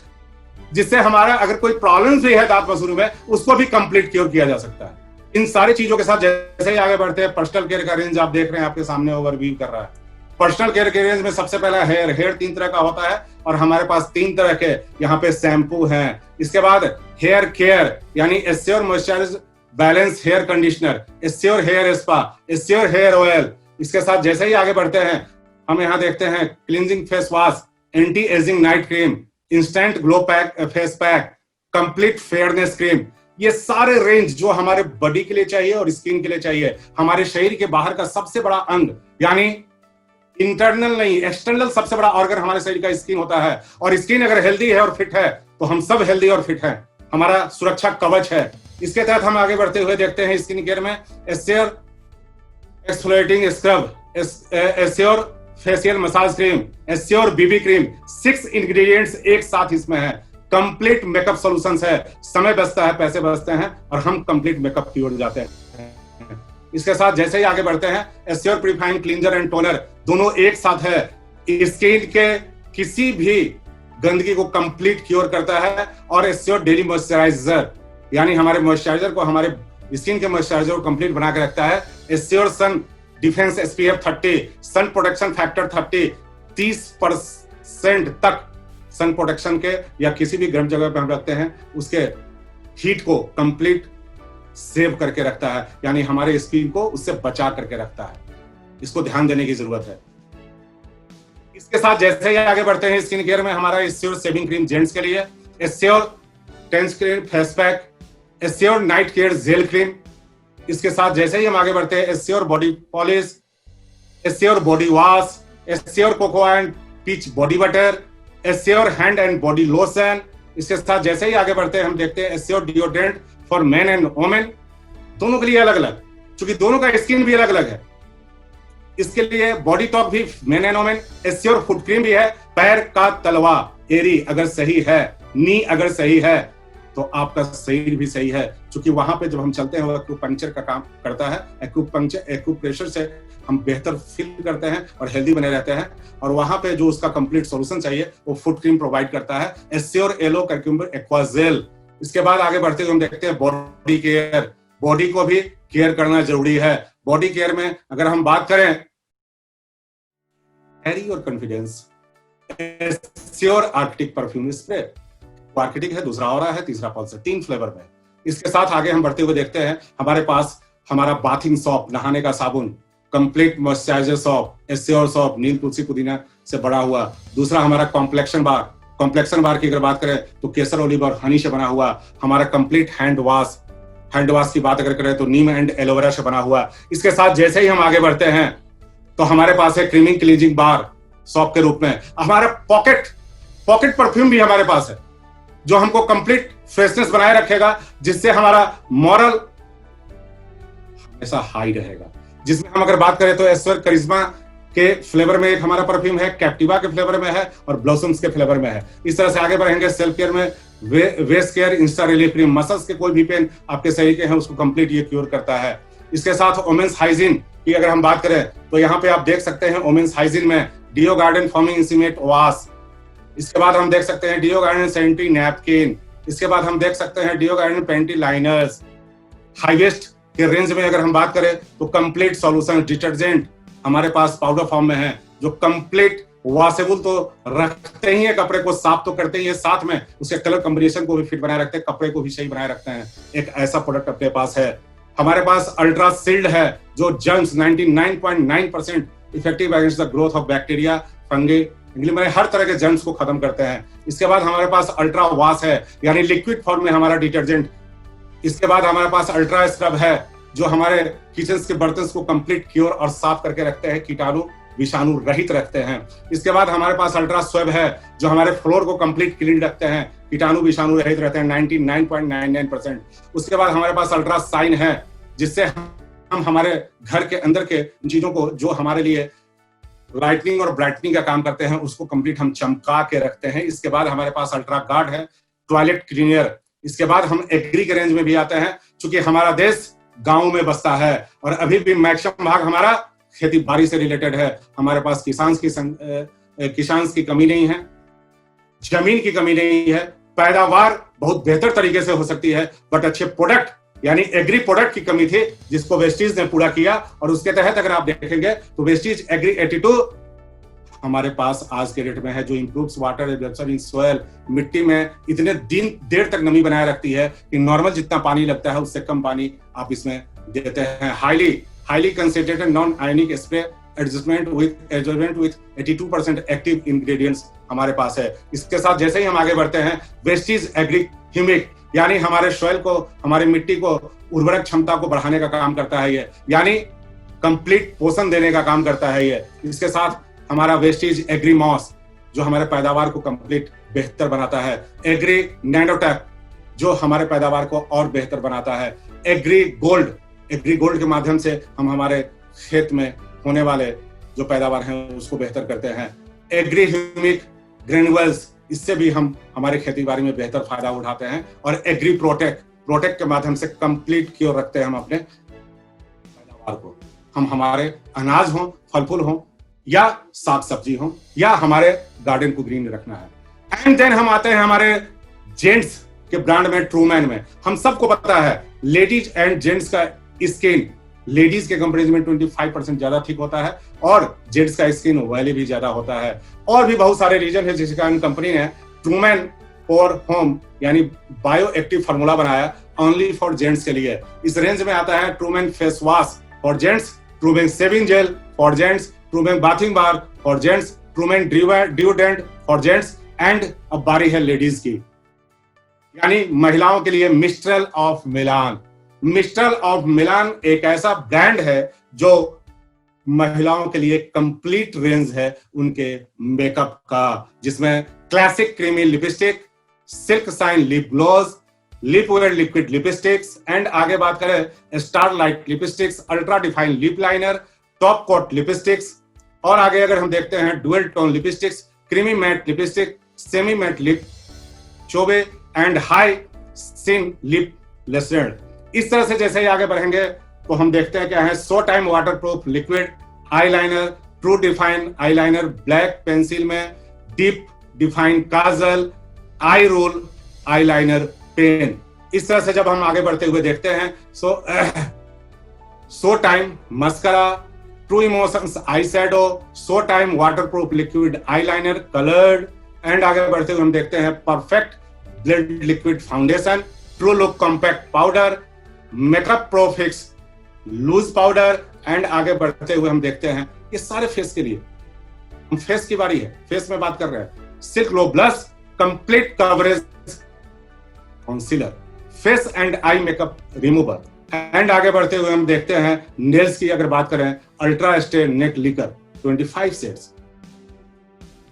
S1: जिससे हमारा अगर कोई प्रॉब्लम भी है दांत मसूड़े में, उसको भी कंप्लीट क्योर किया जा सकता है। इन सारी चीजों के साथ जैसे ही आगे बढ़ते हैं, पर्सनल केयर का रेंज आप देख रहे हैं, आपके सामने ओवरव्यू कर रहा है। पर्सनल केयर के रेंज में सबसे पहला हेयर 3 तरह का होता है और हमारे पास 3 तरह के यहाँ पे शैम्पू हैं। इसके बाद हेयर केयर, यानी assure moisturise balance hair conditioner, assure hair spa, assure hair oil. इसके साथ जैसे ही आगे बढ़ते हैं, हम यहाँ देखते हैं cleansing face wash, anti ageing night cream, instant glow pack face pack, complete fairness cream. ये सारे रेंज जो हमारे बॉडी के लिए चाहिए और स्किन के लिए चाहिए, हमारे शरीर के बाहर का सबसे बड़ा अंग, यानी इंटरनल नहीं एक्सटर्नल सबसे बड़ा ऑर्गन हमारे शरीर का स्किन होता है। और स्किन अगर हेल्दी है और फिट है तो हम सब हेल्दी और फिट हैं, हमारा सुरक्षा कवच है। इसके तहत हम आगे बढ़ते हुए देखते हैं स्किन केयर में assure exfoliating scrub, assure facial massage cream, assure BB cream. 6 ingredients एक साथ इसमें है। कंप्लीट मेकअप सॉल्यूशंस है, समय बचता है, पैसे बचते हैं और हम कंप्लीट मेकअप की ओर जाते हैं। इसके साथ जैसे ही आगे बढ़ते हैं, एस्योर प्रीफाइन क्लींजर एंड टोनर, दोनों एक साथ है। स्किन के किसी भी गंदगी को कंप्लीट क्योर करता है। और एस्योर डेली मॉइस्चराइजर, यानी हमारे मॉइस्चराइजर को, हमारे स्किन के मॉइस्चराइजर को कंप्लीट बना के रखता है। Assure sun defence SPF 30, sun protection factor 30% तक सन प्रोटेक्शन के या किसी भी गर्म जगह पे हम रखते हैं, उसके हीट को कंप्लीट सेव करके रखता है, यानी हमारे स्किन को उससे बचा करके रखता है। इसको ध्यान देने की जरूरत है। इसके साथ जैसे ही आगे बढ़ते हैं स्किन केयर में, हमारा एस्योर शेविंग क्रीम जेंट्स के लिए, assure tense cream face pack, assure night care gel cream. इसके साथ जैसे ही हम आगे बढ़ते हैं, assure body polish, assure body wash, assure cocoa and peach body butter, assure hand and body lotion. इसके साथ जैसे ही आगे बढ़ते हैं, हम देखते हैं assure deodorant for main and women, दोनों के लिए अलग अलग, क्योंकि दोनों का स्किन भी अलग अलग है। इसके लिए बॉडी टॉक भी main and women. Assure foot cream भी है। पैर का तलवा, एरी अगर सही है, नी अगर सही है, तो आपका शरीर भी सही है, क्योंकि वहां पे जब हम चलते हैं वो एक्यूपंक्चर का काम करता है। एक्यूप्रेशर से हम बेहतर फील करते हैं और हेल्दी बने रहते हैं। और वहां पे जो उसका कंप्लीट सॉल्यूशन चाहिए वो फुट क्रीम प्रोवाइड करता है, एस्योर एलो कर्क्यूम्बर एक्वाजेल। इसके बाद आगे बढ़ते हुए हम देखते हैं बॉडी केयर। बॉडी को भी केयर करना जरूरी है। बॉडी केयर में अगर हम बात करें, carry your confidence, assure Arctic perfume spray. Arctic है, दूसरा ऑरा है, तीसरा पल्स है, 3 फ्लेवर में। इसके साथ आगे हम बढ़ते हुए देखते हैं, हमारे पास हमारा बाथिंग सॉप, नहाने का साबुन, complete moisturiser soap, Assure soap, नीम तुलसी पुदीना से बड़ा हुआ। दूसरा हमारा कॉम्प्लेक्शन बार। कॉम्प्लेक्शन बार की अगर बात करें तो केसर, ओलिव और हनी से बना हुआ। हमारा complete hand wash, hand wash की बात अगर करें तो नीम एंड एलोवेरा से बना हुआ। इसके साथ जैसे ही हम आगे बढ़ते हैं तो हमारे पास है क्रीमिंग क्लींजिंग बार सॉप के रूप में। हमारा पॉकेट परफ्यूम भी हमारे पास है, जो हमको कंप्लीट फ्रेशनेस बनाए रखेगा, जिससे हमारा मॉरल हमेशा हाई रहेगा। जिसमें हम अगर बात करें तो एस्योर करिश्मा के फ्लेवर में एक हमारा परफ्यूम है, कैप्टिवा के फ्लेवर में है और ब्लॉसम्स के फ्लेवर में है। इस तरह से आगे बढ़ेंगे। सेल्फ केयर में west care insta relief cream, muscles के कोई भी पेन आपके शरीर के हैं उसको कंप्लीट ये क्योर करता है। इसके साथ वोमेन्स हाइजीन की अगर हम बात करें तो यहाँ पे आप देख सकते हैं वोमेन्स हाइजीन में डियो गार्डन फॉर्मिंग इंसीमेट वाश, इसके बाद हम देख सकते हैं डियो गार्डन सैनिटरी नैपकिन, इसके बाद हम देख सकते हैं डियो गार्डन पेंटी लाइनर्स। हाईएस्ट के रेंज में अगर हम बात करें तो कंप्लीट सॉल्यूशन डिटर्जेंट हमारे पास पाउडर फॉर्म में है जो कंप्लीट वॉशेबल तो रखते ही है, कपड़े को साफ तो करते ही है, साथ में उसके कलर कॉम्बिनेशन को भी फिट बनाए रखते हैं, कपड़े को भी सही बनाए रखते हैं। एक ऐसा प्रोडक्ट अपने पास है। हमारे पास अल्ट्रा सील्ड है जो germs 99.9% effective against the growth of bacteria, fungi, में हर तरह के जर्म्स को खत्म करते हैं। इसके बाद हमारे पास अल्ट्रा वॉश है यानी लिक्विड फॉर्म में हमारा डिटर्जेंट। इसके बाद हमारे पास अल्ट्रा स्क्रब है जो हमारे किचन के बर्तन को कंप्लीट क्योर और साफ करके रखते हैं, कीटाणु विषाणु रहित रखते हैं। इसके बाद हमारे पास अल्ट्रा स्वेब है जो हमारे फ्लोर को कंप्लीट क्लीन रखते हैं, कीटाणु विषाणु रहित रहते हैं 99.99%। उसके बाद हमारे पास अल्ट्रा साइन है जिससे हम हमारे घर के अंदर के चीजों को जो हमारे लिए लाइटनिंग और ब्राइटनिंग का काम करते हैं उसको कंप्लीट हम चमका के रखते हैं। इसके बाद हमारे पास अल्ट्रा गार्ड है, टॉयलेट क्लीनर। इसके बाद हम एग्री के रेंज में भी आते हैं क्योंकि हमारा देश गांव में बसता है और अभी भी मैक्सिमम भाग हमारा खेती बाड़ी से रिलेटेड है। हमारे पास किसान की कमी नहीं है, जमीन की कमी नहीं है, पैदावार बहुत बेहतर तरीके से हो सकती है, बट अच्छे प्रोडक्ट यानी एग्री प्रोडक्ट की कमी थी जिसको वेस्टीज ने पूरा किया और उसके तहत अगर आप देखेंगे तो वेस्टीज एग्री 82 हमारे पास आज के डेट में है जो improves water absorption in soil, मिट्टी में इतने दिन देर तक नमी बनाए रखती है कि नॉर्मल जितना पानी लगता है उससे कम पानी आप इसमें देते हैं। Highly concentrated non ionic spray adjustment with 82% active ingredients हमारे पास है। इसके साथ जैसे ही हम आगे बढ़ते हैं वेस्टीज एग्री ह्यूमिक यानी हमारे सॉइल को, हमारी मिट्टी को उर्वरक क्षमता को बढ़ाने का काम करता है ये, यानी कंप्लीट पोषण देने का काम करता है ये। इसके साथ हमारा वेस्टीज एग्री मॉस जो हमारे पैदावार को कंप्लीट बेहतर बनाता है, एग्री नैनोटेक जो हमारे पैदावार को और बेहतर बनाता है, एग्री गोल्ड के माध्यम से हम हमारे खेत में होने वाले जो पैदावार हैं उसको बेहतर करते हैं, एग्री ह्यूमिक ग्रेनुअल्स इससे भी हम हमारे खेती बाड़ी में बेहतर फायदा उठाते हैं, और एग्री प्रोटेक्ट के माध्यम से कंप्लीट क्योर रखते हैं हम अपने पैदावार को। हम हमारे अनाज हो, फल फूल हो या साग सब्जी हो या हमारे गार्डन को ग्रीन रखना है। एंड देन हम आते हैं हमारे जेंट्स के ब्रांड में, ट्रूमैन में। हम सबको पता है लेडीज एंड जेंट्स का स्किन लेडीज के कंपेरिजन में 25% ज्यादा ठीक होता है और जेंट्स का स्किन ऑयली भी ज्यादा होता है। और भी बहुत सारे रीजन है जिसके कारण कंपनी ने ट्रूमैन फॉर होम यानी बायो एक्टिव फार्मूला बनाया ओनली फॉर जेंट्स के लिए। इस रेंज में आता है Truman face wash for gents, Truman shaving gel for gents, Truman bathing bar for gents, Truman deodorant for gents, and अब बारी है लेडीज की यानी महिलाओं के लिए Mistral of Milan. Mistral of Milan एक ऐसा ब्रांड है जो महिलाओं के लिए कंप्लीट रेंज है उनके मेकअप का, जिसमें classic creamy lipstick, silk shine lip gloss, lip wear liquid lipsticks, and आगे बात करें star light lipsticks, ultra define lip liner, top coat lipsticks, और आगे अगर हम देखते हैं dual tone lipsticks, creamy matte lipstick, semi matte lip chubby and high shine lip lacquered. इस तरह से जैसे ही आगे बढ़ेंगे तो हम देखते हैं क्या है सो time waterproof liquid eyeliner, true define eyeliner, black pencil में डीप डिफाइन काजल, आई रोल आईलाइनर पेन। इस तरह से जब हम आगे बढ़ते हुए देखते हैं so time mascara, true emotions eye shadow, so time waterproof liquid eyeliner coloured, and आगे बढ़ते हुए हम देखते हैं perfect blend liquid foundation, true look compact powder, makeup pro fix loose powder, and आगे बढ़ते हुए हम देखते हैं ये सारे फेस के लिए। हम फेस की बारी है, फेस में बात कर रहे हैं silk glow blush complete coverage concealer, face and eye makeup remover, and आगे बढ़ते हुए हम देखते हैं नेल्स की अगर बात करें ultra stay nail lacquer 25 sets,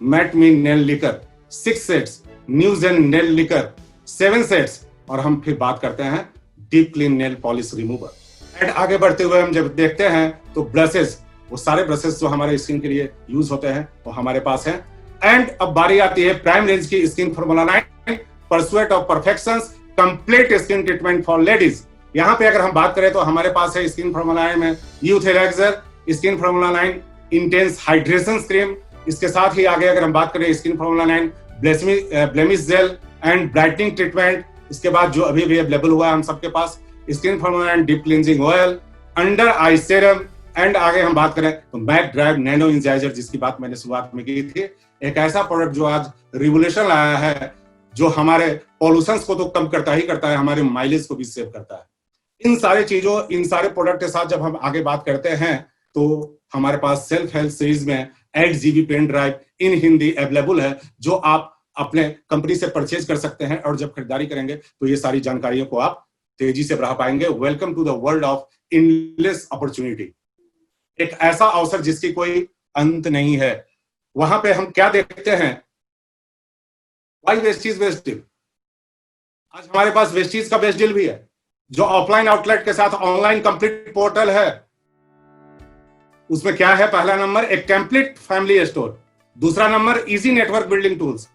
S1: matte me nail lacquer 6 sets, new gen nail lacquer 7 sets, और हम फिर बात करते हैं deep clean nail polish remover. And आगे बढ़ते हुए हम जब देखते हैं तो ब्रशेस वो सारे ब्रशेस जो हमारे स्किन के लिए यूज होते हैं वो हमारे पास है। एंड अब बारी आती है प्राइम रेंज की skin formula 9 pursuit of perfection complete skin treatment for ladies. यहाँ पे अगर हम बात करें तो हमारे पास है स्किन फॉर्मूला 9 में youth elixir, skin formula 9 intense hydration cream, इसके साथ ही आगे अगर हम बात करें skin formula 9 blemish gel and brightening treatment, इसके बाद जो अभी भी अवेलेबल हुआ है हम सबके पास skin formula 9 deep cleansing oil, under eye serum, and आगे हम बात करें तो मैक ड्राइव नैनो इंजाइजर जिसकी बात मैंने शुरुआत में की थी, एक ऐसा प्रोडक्ट जो आज रिवोल्यूशन लाया है, जो हमारे पॉल्यूशन को तो कम करता ही करता है, हमारे माइलेज को भी सेव करता है। इन सारे चीजों, इन सारे प्रोडक्ट के साथ जब हम आगे बात करते हैं तो हमारे पास सेल्फ हेल्थ सीरीज में 8 GB pen drive in Hindi available है, जो आप अपने कंपनी से परचेज कर सकते हैं और जब खरीदारी करेंगे तो ये सारी जानकारियों को आप तेजी से बढ़ा पाएंगे। Welcome to the world of endless opportunity, एक ऐसा अवसर जिसकी कोई अंत नहीं है। वहां पे हम क्या देखते हैं, वाई वेस्टीज बेस्ट डील। आज हमारे पास वेस्टीज का बेस्ट डील भी है, जो ऑफलाइन आउटलेट के साथ ऑनलाइन कंप्लीट पोर्टल है। उसमें क्या है, पहला नंबर एक कंप्लीट फैमिली स्टोर, दूसरा number easy network building tools,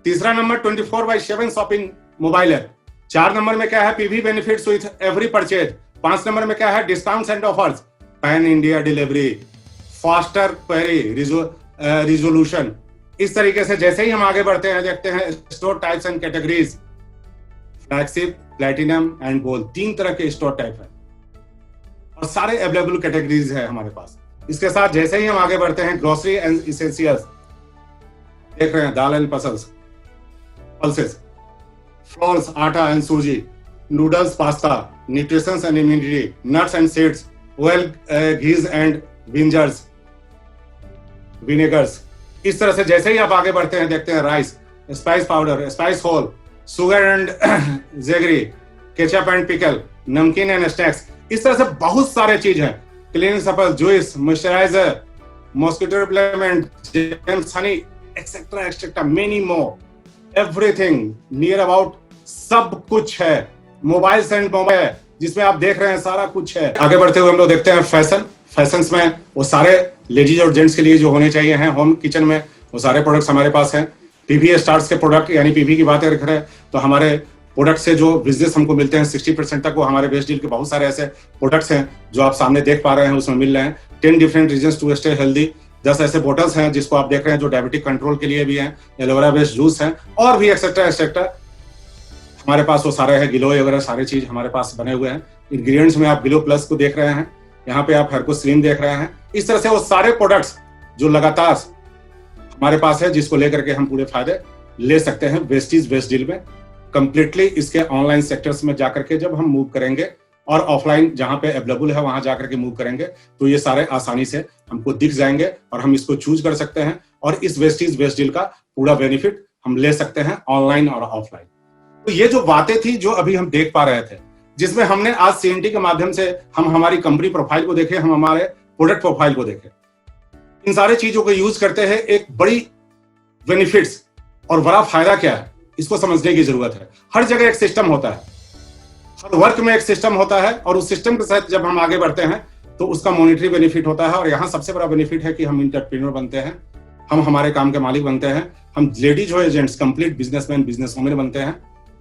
S1: तीसरा number 24/7 shopping mobile app, 4 number में क्या है PV benefits with every purchase, 5 number में क्या है discounts and offers, pan India delivery, faster query resolution. इस तरीके से जैसे ही हम आगे बढ़ते हैं देखते हैं store types and categories, flagship, platinum and gold, 3 तरह के स्टोर टाइप है और सारे अवेलेबल कैटेगरीज है हमारे पास। इसके साथ जैसे ही हम आगे बढ़ते हैं ग्रोसरी एंड इसेंशियल्स देख रहे हैं, dal and pulses, flours, atta and suji, noodles, pasta, nutrition and immunity, nuts and seeds, oil, ghees and विंजर्स, विनेगर्स। इस तरह से जैसे ही आप आगे बढ़ते हैं देखते हैं rice, spice powder, spice whole, sugar and jaggery, ketchup and pickle, namkeen and snacks. इस तरह से बहुत सारे चीज हैं, क्लीन सपल, juice, moisturiser, mosquito repellent, gems honey, etcetera etcetera, many more, everything near about सब कुछ है। मोबाइल एंड मोबाइल जिसमें आप देख रहे हैं सारा कुछ है। आगे बढ़ते हुए हम लोग देखते हैं फैशंस में वो सारे लेडीज और जेंट्स के लिए जो होने चाहिए हैं होम किचन में, वो सारे प्रोडक्ट्स हमारे पास हैं। पीवी स्टार्स के प्रोडक्ट यानी पीवी की बात कर रहे हैं तो हमारे प्रोडक्ट से जो बिजनेस हमको मिलते हैं 60% तक वो हमारे बेस्ट डील के बहुत सारे ऐसे प्रोडक्ट्स हैं जो आप सामने देख पा रहे हैं, उसमें मिल रहे हैं। 10 different reasons to stay healthy, 10 ऐसे बोटल्स हैं जिसको आप देख रहे हैं जो डायबिटिक कंट्रोल के लिए भी हैं, एलोवेरा बेस्ड जूस है और भी एक्सेट्रा एक्सेट्रा हमारे पास वो सारे हैं। गिलो वगैरह सारे चीज हमारे पास बने हुए हैं। इंग्रेडिएंट्स में आप गिलो प्लस को देख रहे हैं, यहाँ पे आप हरको स्लिम देख रहे हैं। इस तरह से वो सारे प्रोडक्ट्स जो लगातार हमारे पास है जिसको लेकर के हम पूरे फायदे ले सकते हैं वेस्टीज बेस्ट डील में। कंप्लीटली इसके ऑनलाइन सेक्टर्स में जाकर के जब हम मूव करेंगे और ऑफलाइन जहां पे अवेलेबल है वहां जाकर के मूव करेंगे तो ये सारे आसानी से हमको दिख जाएंगे और हम इसको चूज कर सकते हैं और इस वेस्टीज बेस्ट डील का पूरा बेनिफिट हम ले सकते हैं ऑनलाइन और ऑफलाइन। तो ये जो बातें थी जो अभी हम देख पा रहे थे, जिसमें हमने आज सीएनटी के माध्यम से हम हमारी कंपनी प्रोफाइल को देखे, हम हमारे प्रोडक्ट प्रोफाइल को देखे, इन सारे चीजों को यूज करते हैं एक बड़ी बेनिफिट्स और बड़ा फायदा क्या है इसको समझने की जरूरत है। हर जगह एक सिस्टम होता है, हर वर्क में एक सिस्टम होता है और उस सिस्टम के साथ जब हम आगे बढ़ते हैं तो उसका मॉनिटरी बेनिफिट होता है। और यहाँ सबसे बड़ा बेनिफिट है कि हम इंटरप्रेन्योर बनते हैं, हम हमारे काम के मालिक बनते हैं, हम लेडीज हो agents complete businessman business women बनते हैं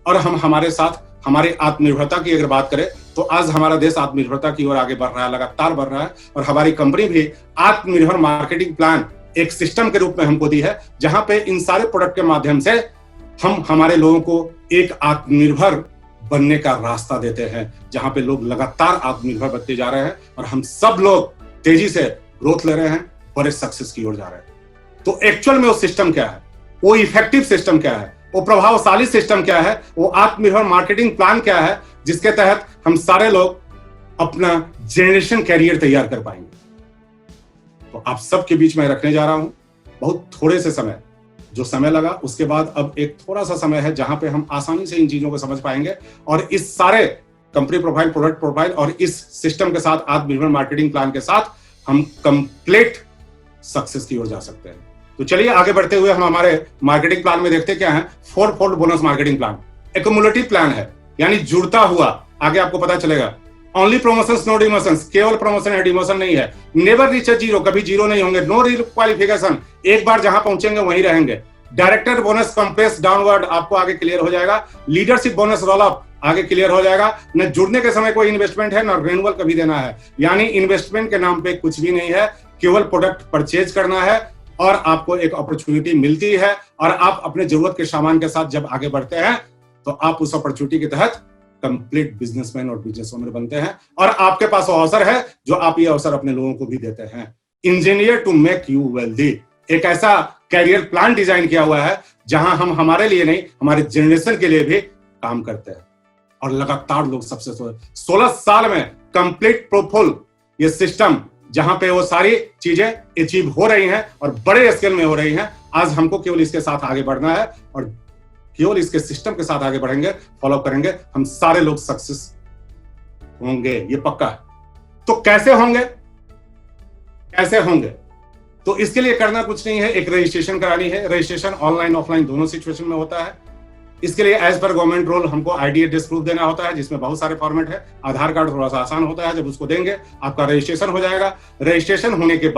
S1: और हम हमारे साथ हमारी आत्मनिर्भरता की अगर बात करें तो आज हमारा देश आत्मनिर्भरता की ओर आगे बढ़ रहा है, लगातार बढ़ रहा है और हमारी कंपनी भी आत्मनिर्भर मार्केटिंग प्लान एक सिस्टम के रूप में हमको दी है, जहां पे इन सारे प्रोडक्ट के माध्यम से हम हमारे लोगों को एक आत्मनिर्भर बनने का रास्ता देते हैं, जहां पे लोग लगातार आत्मनिर्भर बनते जा रहे हैं और हम सब लोग तेजी से ग्रोथ ले रहे हैं, बड़े सक्सेस की ओर जा रहे हैं। तो एक्चुअल में वो सिस्टम क्या है, वो इफेक्टिव सिस्टम क्या है, वो प्रभावशाली सिस्टम क्या है, वो आत्मनिर्भर मार्केटिंग प्लान क्या है जिसके तहत हम सारे लोग अपना जनरेशन कैरियर तैयार कर पाएंगे। तो आप सबके बीच में रखने जा रहा हूं बहुत थोड़े से समय, जो समय लगा उसके बाद अब एक थोड़ा सा समय है जहां पे हम आसानी से इन चीजों को समझ पाएंगे और इस सारे कंपनी प्रोफाइल, प्रोडक्ट प्रोफाइल और इस सिस्टम के साथ आत्मनिर्भर मार्केटिंग प्लान के साथ हम कंप्लीट सक्सेस की ओर जा सकते हैं। तो चलिए आगे बढ़ते हुए हम हमारे मार्केटिंग प्लान में देखते क्या है। 4-fold bonus marketing plan accumulative plan है, यानी जुड़ता हुआ, आगे आपको पता चलेगा। ओनली प्रमोशंस नो डिमोशंस, केवल प्रमोशन है, डिमोशन नहीं है। नेवर रीच जीरो, कभी जीरो नहीं होंगे। नो क्वालिफिकेशन, एक बार जहां पहुंचेंगे वहीं रहेंगे। डायरेक्टर बोनस कंप्रेस डाउनवर्ड, आपको आगे क्लियर हो जाएगा। लीडरशिप बोनस रोल अप आगे क्लियर हो जाएगा। न जुड़ने के समय कोई इन्वेस्टमेंट है, न रेनुअल कभी देना है, यानी इन्वेस्टमेंट के नाम पे कुछ भी नहीं है, केवल प्रोडक्ट परचेज करना है और आपको एक अपॉर्चुनिटी मिलती है और आप अपने जरूरत के सामान के साथ जब आगे बढ़ते हैं तो आप उस अपॉर्चुनिटी के तहत कंप्लीट बिजनेसमैन और बिजनेस ओनर बनते हैं और आपके पास वो अवसर है जो आप ये अवसर अपने लोगों को भी देते हैं। Engineer to make you wealthy, एक ऐसा कैरियर प्लान डिजाइन किया हुआ है जहां हम हमारे लिए नहीं, हमारे जनरेशन के लिए भी काम करते हैं और लगातार लोग सबसे 16 साल में कंप्लीट प्रोफुल ये सिस्टम जहां पे वो सारी चीजें अचीव हो रही हैं और बड़े स्केल में हो रही हैं। आज हमको केवल इसके साथ आगे बढ़ना है और केवल इसके सिस्टम के साथ आगे बढ़ेंगे, फॉलो करेंगे, हम सारे लोग सक्सेस होंगे, ये पक्का है। तो कैसे होंगे, कैसे होंगे? तो इसके लिए करना कुछ नहीं है, एक रजिस्ट्रेशन करानी है। रजिस्ट्रेशन ऑनलाइन ऑफलाइन दोनों सिचुएशन में होता है। इसके लिए एज पर गवर्नमेंट रूल हमको आईडी एड्रेस प्रूफ देना होता है, जिसमें बहुत सारे फॉर्मेट है। आधार कार्ड थोड़ा सा आसान होता है, जब उसको देंगे आपका रजिस्ट्रेशन हो जाएगा। रजिस्ट्रेशन होने के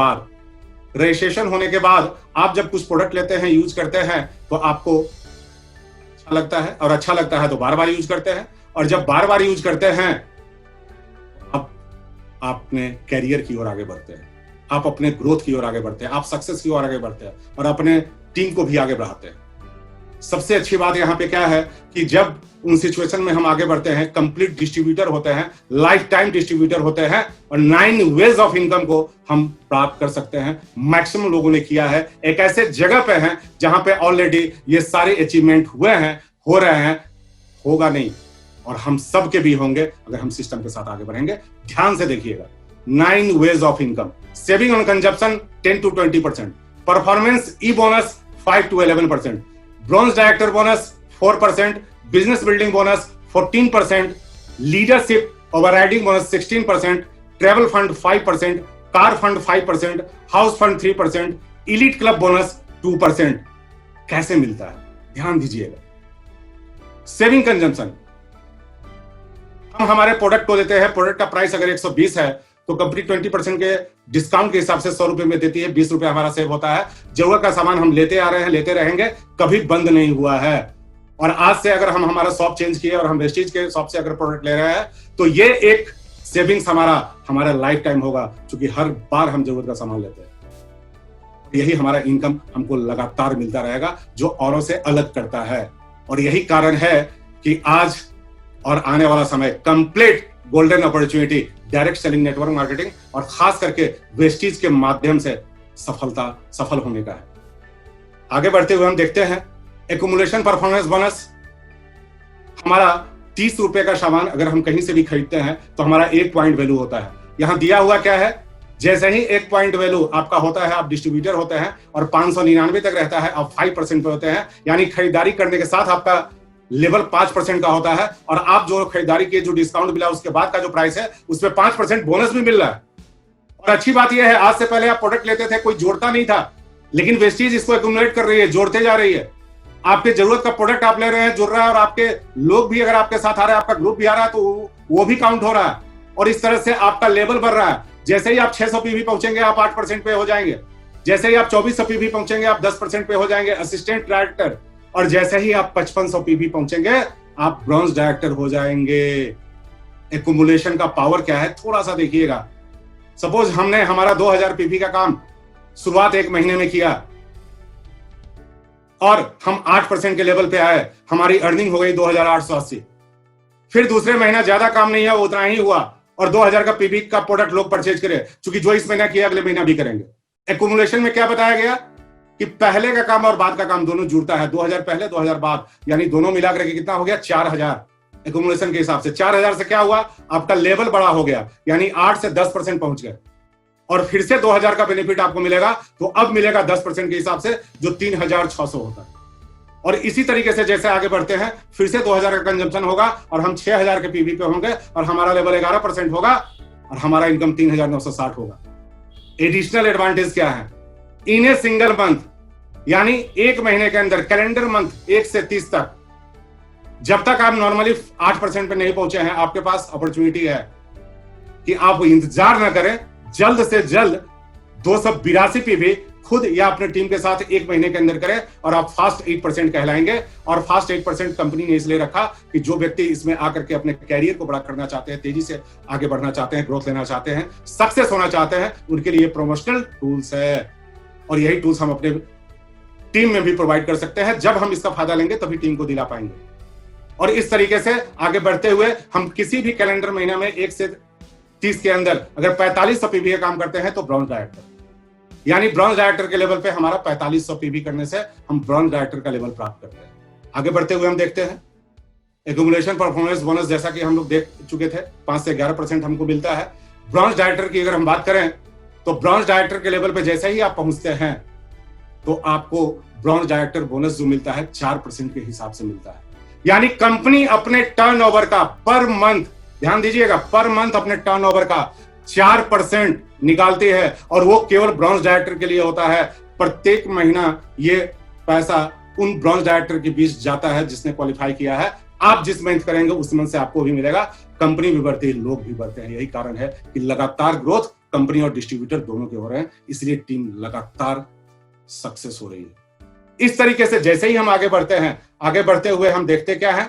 S1: बाद आप जब कुछ प्रोडक्ट लेते हैं, यूज करते हैं, तो आपको अच्छा लगता है और अच्छा लगता है तो बार बार यूज करते हैं और जब बार बार यूज करते हैं आप अपने कैरियर की ओर आगे बढ़ते हैं, आप अपने ग्रोथ की ओर आगे बढ़ते हैं, आप सक्सेस की ओर आगे बढ़ते हैं और अपने टीम को भी आगे बढ़ाते हैं। सबसे अच्छी बात यहां पे क्या है कि जब उन सिचुएशन में हम आगे बढ़ते हैं, कंप्लीट डिस्ट्रीब्यूटर होते हैं, लाइफ टाइम डिस्ट्रीब्यूटर होते हैं और 9 वेज ऑफ इनकम को हम प्राप्त कर सकते हैं। मैक्सिमम लोगों ने किया है, एक ऐसे जगह पे हैं जहां पे ऑलरेडी ये सारे अचीवमेंट हुए हैं, हो रहे हैं, होगा नहीं और हम सब के भी होंगे अगर हम सिस्टम के साथ आगे बढ़ेंगे। ध्यान से देखिएगा, 9 ways of income, saving on consumption 10 to 20%, performance E bonus 5 to 11%, bronze director bonus 4%, business building bonus 14%, leadership overriding bonus 16%, travel fund 5%, car fund 5%, house fund 3%, elite club bonus 2%। कैसे मिलता है, ध्यान दीजिएगा। सेविंग कंजम्पशन, हम हमारे product को देते हैं, प्रोडक्ट का प्राइस अगर 120 है तो कंपनी 20% के डिस्काउंट के हिसाब से 100 रुपए में देती है, 20 रुपए हमारा सेव होता है। जरूरत का सामान हम लेते आ रहे हैं, लेते रहेंगे, कभी बंद नहीं हुआ है। और आज से अगर हम हमारा शॉप चेंज किए और हम वेस्टीज के शॉप से अगर प्रोडक्ट ले रहे हैं तो ये एक सेविंग्स हमारा लाइफ टाइम होगा, क्योंकि हर बार हम जरूरत का सामान लेते हैं। यही हमारा इनकम हमको लगातार मिलता रहेगा जो औरों से अलग करता है और यही कारण है कि आज और आने वाला समय complete golden opportunity direct selling, network marketing और खास करके वेस्टीज के माध्यम से सफल होने का है। आगे बढ़ते हुए हम देखते हैं एक्युमुलेशन परफॉर्मेंस बोनस। हमारा 30 रुपए का सामान अगर हम कहीं से भी खरीदते हैं तो हमारा 1 पॉइंट वैल्यू होता है। यहां दिया हुआ क्या है, जैसे ही 1 पॉइंट वैल्यू आपका होता है, आप डिस्ट्रीब्यूटर होते हैं और 599 तक रहता है, आप 5% पे होते हैं, यानी खरीदारी करने के साथ आपका लेवल 5% का होता है और आप जो खरीदारी के जो डिस्काउंट मिला उसके बाद का जो प्राइस है उसमें 5% बोनस भी मिल रहा है। और अच्छी बात यह है, आज से पहले आप प्रोडक्ट लेते थे, कोई जोड़ता नहीं था, लेकिन वेस्टीज इसको एक्युमुलेट कर रही है, जोड़ते जा रही है। आपके जरूरत का प्रोडक्ट आप ले रहे हैं, जुड़ रहा है और आपके लोग भी अगर आपके साथ आ रहे हैं, आपका ग्रुप भी आ रहा है तो वो भी काउंट हो रहा है और इस तरह से आपका लेवल बढ़ रहा है। जैसे ही आप 600 पीवी पहुंचेंगे आप 8% पे हो जाएंगे, जैसे ही आप 2400 पीवी पहुंचेंगे आप 10% पे हो जाएंगे असिस्टेंट डायरेक्टर, और जैसे ही आप 5500 पीवी पहुंचेंगे आप ब्रॉन्ज डायरेक्टर हो जाएंगे। एक्युमुलेशन का पावर क्या है थोड़ा सा देखिएगा। सपोज हमने हमारा 2000 पीवी का काम शुरुआत 1 महीने में किया और हम 8% के लेवल पे आए, हमारी अर्निंग हो गई 2880। फिर दूसरे महीना ज्यादा काम नहीं है, उतना ही हुआ और 2000 का पीवी का प्रोडक्ट लोग परचेज करें, क्योंकि जो इस महीना किया अगले महीना भी करेंगे। एक्युमुलेशन में क्या बताया गया कि पहले का काम और बाद का काम दोनों जुड़ता है, 2000 पहले 2000 बाद, यानी दोनों मिलाकर के कितना हो गया 4000। एक्युमुलेशन के हिसाब से 4000 से क्या हुआ, आपका लेवल बड़ा हो गया, यानी 8 से 10% पहुंच गए और फिर से 2000 का बेनिफिट आपको मिलेगा, तो अब मिलेगा 10% के हिसाब से जो 3600 होता है। और इसी तरीके से जैसे आगे बढ़ते हैं फिर से 2000 का कंजम्पशन होगा और हम 6000 के पीवी पे होंगे और हमारा लेवल 11% होगा और हमारा इनकम 3960 होगा। एडिशनल एडवांटेज क्या है, इन ए सिंगल मंथ, यानी 1 महीने के अंदर, कैलेंडर मंथ 1 से 30 तक, जब तक आप नॉर्मली 8% पे नहीं पहुंचे हैं, आपके पास अपॉर्चुनिटी है कि आप इंतजार ना करें, जल्द से जल्द 282 पीवी खुद या अपने टीम के साथ 1 महीने के अंदर करें और आप फास्ट 8% कहलाएंगे। और फास्ट 8% कंपनी ने इसलिए रखा कि जो व्यक्ति इसमें आकर के अपने कैरियर को बड़ा करना चाहते हैं, तेजी से आगे बढ़ना चाहते हैं, ग्रोथ लेना चाहते हैं, सक्सेस होना चाहते हैं, उनके लिए प्रमोशनल टूल्स है। और यही टूल्स हम अपने टीम में भी प्रोवाइड कर सकते हैं। जब हम इसका फायदा लेंगे तभी टीम को दिला पाएंगे। और इस तरीके से आगे बढ़ते हुए हम किसी भी कैलेंडर महीना में 1 से 30 के अंदर अगर 4500 पीवी काम करते हैं तो ब्रॉन्ज डायरेक्टर, यानी ब्रॉन्ज डायरेक्टर के लेवल पे हमारा 4500 पीवी करने से हम ब्रॉन्ज डायरेक्टर का लेवल प्राप्त करते हैं। आगे बढ़ते हुए हम देखते हैं एक्यूमुलेशन परफॉर्मेंस बोनस, जैसा कि हम लोग देख चुके थे, 5 से 11% हमको मिलता है। ब्रॉन्ज डायरेक्टर की अगर हम बात करें तो ब्रॉन्ज डायरेक्टर के लेवल पे जैसे ही आप पहुंचते हैं तो आपको ब्रॉन्ज डायरेक्टर बोनस जो मिलता है 4% के हिसाब से मिलता है। यानी कंपनी अपने टर्नओवर का पर मंथ, ध्यान दीजिएगा, पर मंथ अपने टर्नओवर का 4% निकालती है और वो केवल ब्रॉन्ज डायरेक्टर के लिए होता है। प्रत्येक महीना ये पैसा उन ब्रॉन्ज डायरेक्टर के बीच जाता है जिसने क्वालिफाई किया है। आप जिस मंथ करेंगे उस मंथ से आपको भी मिलेगा। कंपनी भी बढ़ती है, लोग भी बढ़ते हैं। यही कारण है कि लगातार ग्रोथ कंपनी और डिस्ट्रीब्यूटर दोनों के हो रहे हैं, इसलिए टीम लगातार सक्सेस हो रही है। इस तरीके से जैसे ही हम आगे बढ़ते हैं, आगे बढ़ते हुए हम देखते क्या है,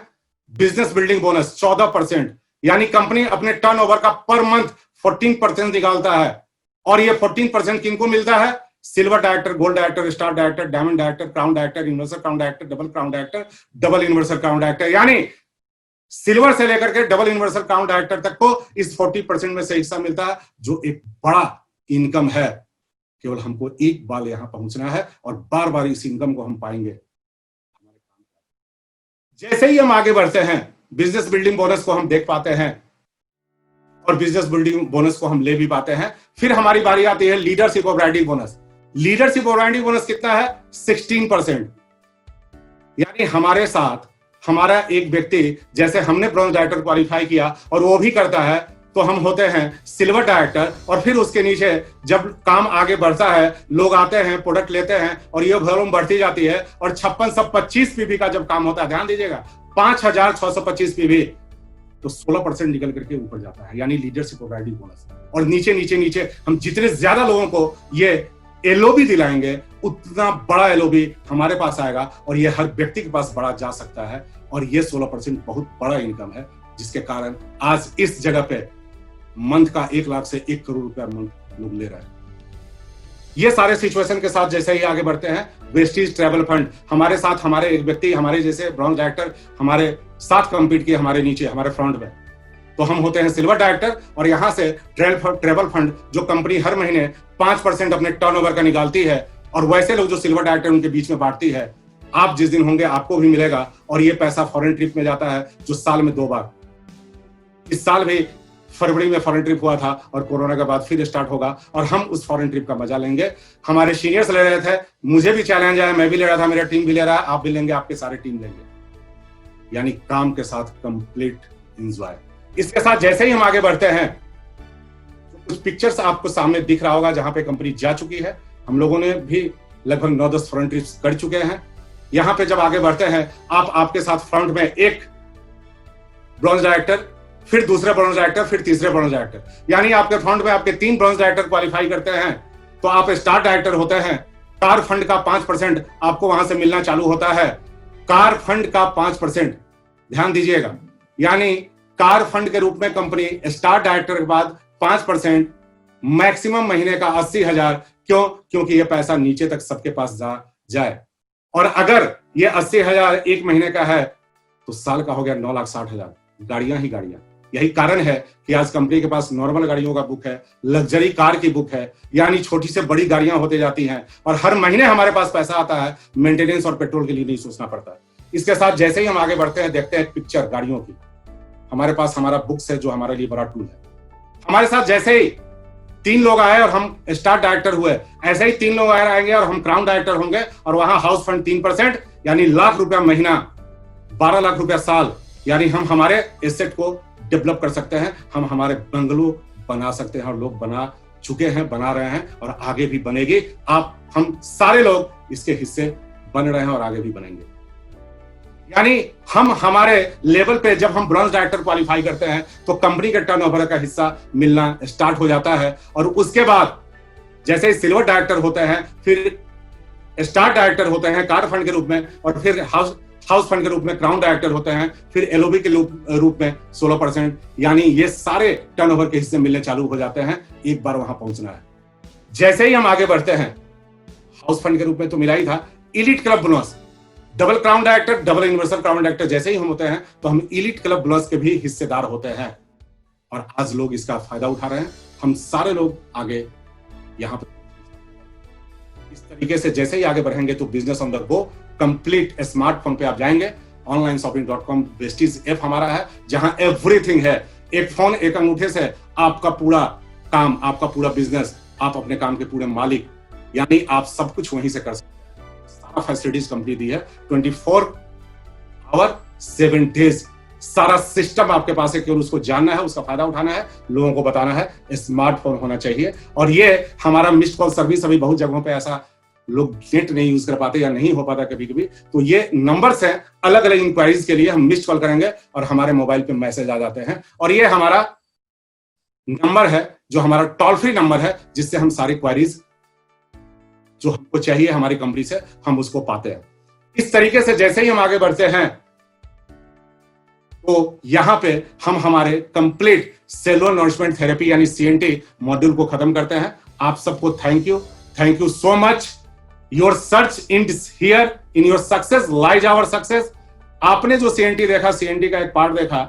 S1: बिजनेस बिल्डिंग बोनस 14%, यानी कंपनी अपने टर्नओवर का पर मंथ 14% निकालता है। और ये 14% किनको मिलता है? Silver director, gold director, star director, diamond director, crown director, universal crown director, double crown director, double universal crown director, यानी सिल्वर से लेकर के डबल यूनिवर्सल क्राउन डायरेक्टर तक को इस 40% में से हिस्सा मिलता है, जो एक बड़ा इनकम है। केवल हमको एक बार यहां पहुंचना है और बार बार इस इनकम को हम पाएंगे। जैसे ही हम आगे बढ़ते हैं, बिजनेस बिल्डिंग बोनस को हम देख पाते हैं और बिजनेस बिल्डिंग बोनस को हम ले भी पाते हैं। फिर हमारी बारी आती है लीडरशिप और ब्रांडिंग बोनस। लीडरशिप और ब्रांडिंग बोनस कितना है? 16%। यानी हमारे साथ हमारा एक व्यक्ति, जैसे हमने ब्रॉन्ज डायरेक्टर क्वालिफाई किया और वो भी करता है, तो हम होते हैं सिल्वर डायरेक्टर। और फिर उसके नीचे जब काम आगे बढ़ता है, लोग आते हैं, प्रोडक्ट लेते हैं और ये वॉल्यूम बढ़ती जाती है और 5625 पीवी का जब काम होता है, ध्यान दीजिएगा, 5625 पीवी, तो 16% निकल करके ऊपर जाता है, यानी लीडरशिप और ब्रांडिंग बोनस। और नीचे नीचे नीचे हम जितने ज्यादा लोगों को ये एलओबी दिलाएंगे, उतना बड़ा एलओबी हमारे पास आएगा और ये हर व्यक्ति के पास बढ़ा जा सकता है। और ये 16% बहुत बड़ा इनकम है, जिसके कारण आज इस जगह पे मंथ का 1 लाख से 1 करोड़ रुपया मंथ लोग ले रहे हैं। ये सारे सिचुएशन के साथ जैसे ही आगे बढ़ते हैं, वेस्टीज ट्रैवल फंड हमारे साथ, हमारे एक व्यक्ति, हमारे जैसे ब्रॉन्ज डायरेक्टर हमारे साथ कंपीट किए, हमारे नीचे, हमारे फ्रंट में, तो हम होते हैं सिल्वर डायरेक्टर। और यहां से ट्रैवल फंड जो कंपनी हर महीने 5% अपने टर्नओवर का निकालती है, और वैसे लोग जो सिल्वर डायरेक्टर उनके बीच में बांटती है। आप जिस दिन होंगे आपको भी मिलेगा। और ये पैसा फॉरेन ट्रिप में जाता है, जो साल में 2 बार, इस साल भी फरवरी में फॉरेन ट्रिप हुआ था और कोरोना के बाद फिर स्टार्ट होगा, और हम उस फॉरेन ट्रिप का मजा लेंगे। हमारे सीनियर्स ले रहे थे, मुझे भी चैलेंज आया, मैं भी ले रहा था, मेरा टीम भी ले रहा है, आप भी लेंगे, आपके सारे टीम लेंगे, यानी काम के साथ कंप्लीट एंजॉय। इसके साथ जैसे ही हम आगे बढ़ते हैं, कुछ पिक्चर्स आपको सामने दिख रहा होगा जहां पे कंपनी जा चुकी है। हम लोगों ने भी लगभग 9-10 फ्रंट ट्रिप्स कर चुके हैं। यहां पे जब आगे बढ़ते हैं, आपके साथ फ्रंट में एक ब्रॉन्ज डायरेक्टर, फिर दूसरे ब्रॉन्ज डायरेक्टर, फिर तीसरे ब्रॉन्ज डायरेक्टर, यानी आपके फ्रंट में आपके 3 ब्रॉन्ज डायरेक्टर क्वालिफाई करते हैं तो आप स्टार डायरेक्टर होते हैं। कार फंड का 5% आपको वहां से मिलना चालू होता है। कार फंड का 5%, ध्यान दीजिएगा, यानी कार फंड के रूप में कंपनी स्टार डायरेक्टर के बाद 5%, मैक्सिमम महीने का 80,000। क्यों? क्योंकि यह पैसा नीचे तक सबके पास जाए। और अगर ये 80,000 1 महीने का है तो साल का हो गया 9,60,000। गाड़ियां ही गाड़ियां। यही कारण है कि आज कंपनी के पास नॉर्मल गाड़ियों का बुक है, लग्जरी कार की बुक है, यानी छोटी से बड़ी गाड़ियां होते जाती हैं। और हर महीने हमारे पास पैसा आता है, मेंटेनेंस और पेट्रोल के लिए नहीं सोचना पड़ता है। इसके साथ जैसे ही हम आगे बढ़ते हैं, देखते हैं पिक्चर गाड़ियों की। हमारे पास हमारा बुक्स है, जो हमारे लिए बड़ा टूल है। हमारे साथ जैसे ही 3 लोग आए और हम स्टार डायरेक्टर हुए, ऐसे ही 3 लोग आएंगे और हम क्राउन डायरेक्टर होंगे, और वहां हाउस फंड 3%, यानी ₹1,00,000 महीना, 12 लाख रुपया साल, यानी हम हमारे एसेट को डेवलप कर सकते हैं, हम हमारे बंगलो बना सकते हैं, और लोग बना चुके हैं, बना रहे हैं और आगे भी बनेगी। हम सारे लोग इसके हिस्से बन रहे हैं और आगे भी बनेंगे। यानी हम हमारे लेवल पे जब हम ब्रॉन्ज डायरेक्टर क्वालिफाई करते हैं तो कंपनी के टर्नओवर का हिस्सा मिलना स्टार्ट हो जाता है, और उसके बाद जैसे ही सिल्वर डायरेक्टर होते हैं, फिर स्टार डायरेक्टर होते हैं कार्ड फंड के रूप में, और फिर हाउस फंड के रूप में क्राउन डायरेक्टर होते हैं, फिर एलओबी के रूप में 16%, यानी ये सारे टर्नओवर के हिस्से मिलने चालू हो जाते हैं। एक बार वहां पहुंचना है। जैसे ही हम आगे बढ़ते हैं, हाउस फंड के रूप में तो मिला ही था, elite club bonus, double crown director, double universal crown director जैसे ही हम होते हैं तो हम इलीट क्लब बोनस के भी हिस्सेदार होते हैं, और आज लोग इसका फायदा उठा रहे हैं। हम सारे लोग आगे यहां पर इस तरीके से जैसे ही आगे बढ़ेंगे तो business on the go complete smartphone पे आप जाएंगे। onlineshopping.com वेस्टीज ऐप हमारा है, जहां एवरीथिंग है। एक फोन, एक अंगूठे से आपका पूरा काम, आपका पूरा बिजनेस, आप अपने काम के पूरे मालिक, यानी आप सब कुछ वहीं से कर सकते हैं। सारा फैसिलिटीज कंपनी दी है, 24 आवर 7 डेज सारा सिस्टम आपके पास है। केवल उसको जानना है, उसका फायदा उठाना है, लोगों को बताना है। स्मार्टफोन होना चाहिए। और ये हमारा मिस्ड कॉल सर्विस, अभी बहुत जगहों पे ऐसा लोग नेट नहीं यूज कर पाते या नहीं हो पाता कभी कभी, तो ये नंबर्स हैं अलग अलग इंक्वायरीज के लिए। हम मिस्ड कॉल करेंगे और हमारे मोबाइल पे मैसेज आ जाते हैं, और ये हमारा नंबर है जो हमारा टोल फ्री नंबर है, जिससे हम सारी क्वायरीज जो हमको चाहिए हमारी कंपनी से हम उसको पाते हैं। इस तरीके से जैसे ही हम आगे बढ़ते हैं तो यहां पे हम हमारे कंप्लीट सेलुलर नरिशमेंट थेरेपी यानी सीएनटी मॉड्यूल को खत्म करते हैं। आप सबको thank you so much. Your search in here, in your success lies our success. आपने जो सीएनटी देखा, सीएनटी का एक पार्ट देखा,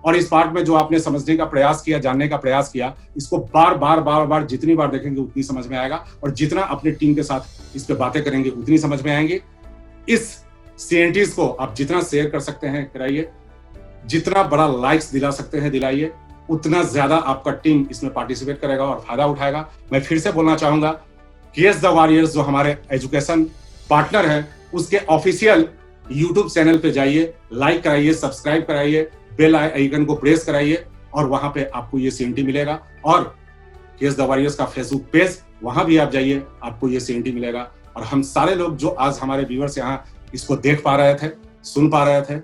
S1: और इस पार्ट में जो आपने समझने का प्रयास किया, जानने का प्रयास किया, इसको बार बार जितनी बार देखेंगे उतनी समझ में आएगा, और जितना अपनी टीम के साथ इस पे बातें करेंगे उतनी समझ में आएंगी। इस सीएनटीज को आप जितना शेयर कर सकते हैं कराइए, जितना बड़ा लाइक्स दिला सकते हैं दिलाइए, उतना ज्यादा आपका टीम इसमें पार्टिसिपेट करेगा और फायदा उठाएगा। मैं फिर से बोलना चाहूंगा, केएस द वॉरियर्स जो हमारे एजुकेशन पार्टनर है, उसके ऑफिशियल यूट्यूब चैनल पे जाइए, लाइक कराइए, सब्सक्राइब कराइए, बेल आइकन को प्रेस कराइए, और वहां पे आपको ये सीएनटी मिलेगा। और केएस द वॉरियर्स का फेसबुक पेज, वहां भी आप जाइए, आपको ये सीएनटी मिलेगा। और हम सारे लोग जो आज हमारे व्यूअर्स यहाँ इसको देख पा रहे थे, सुन पा रहे थे,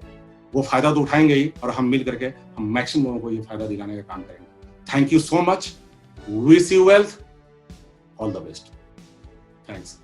S1: वो फायदा तो उठाएंगे ही, और हम मिल करके हम मैक्सिमम लोगों को ये फायदा दिलाने का काम करेंगे। Thank you so much. Wish you wealth, all the best. Thanks.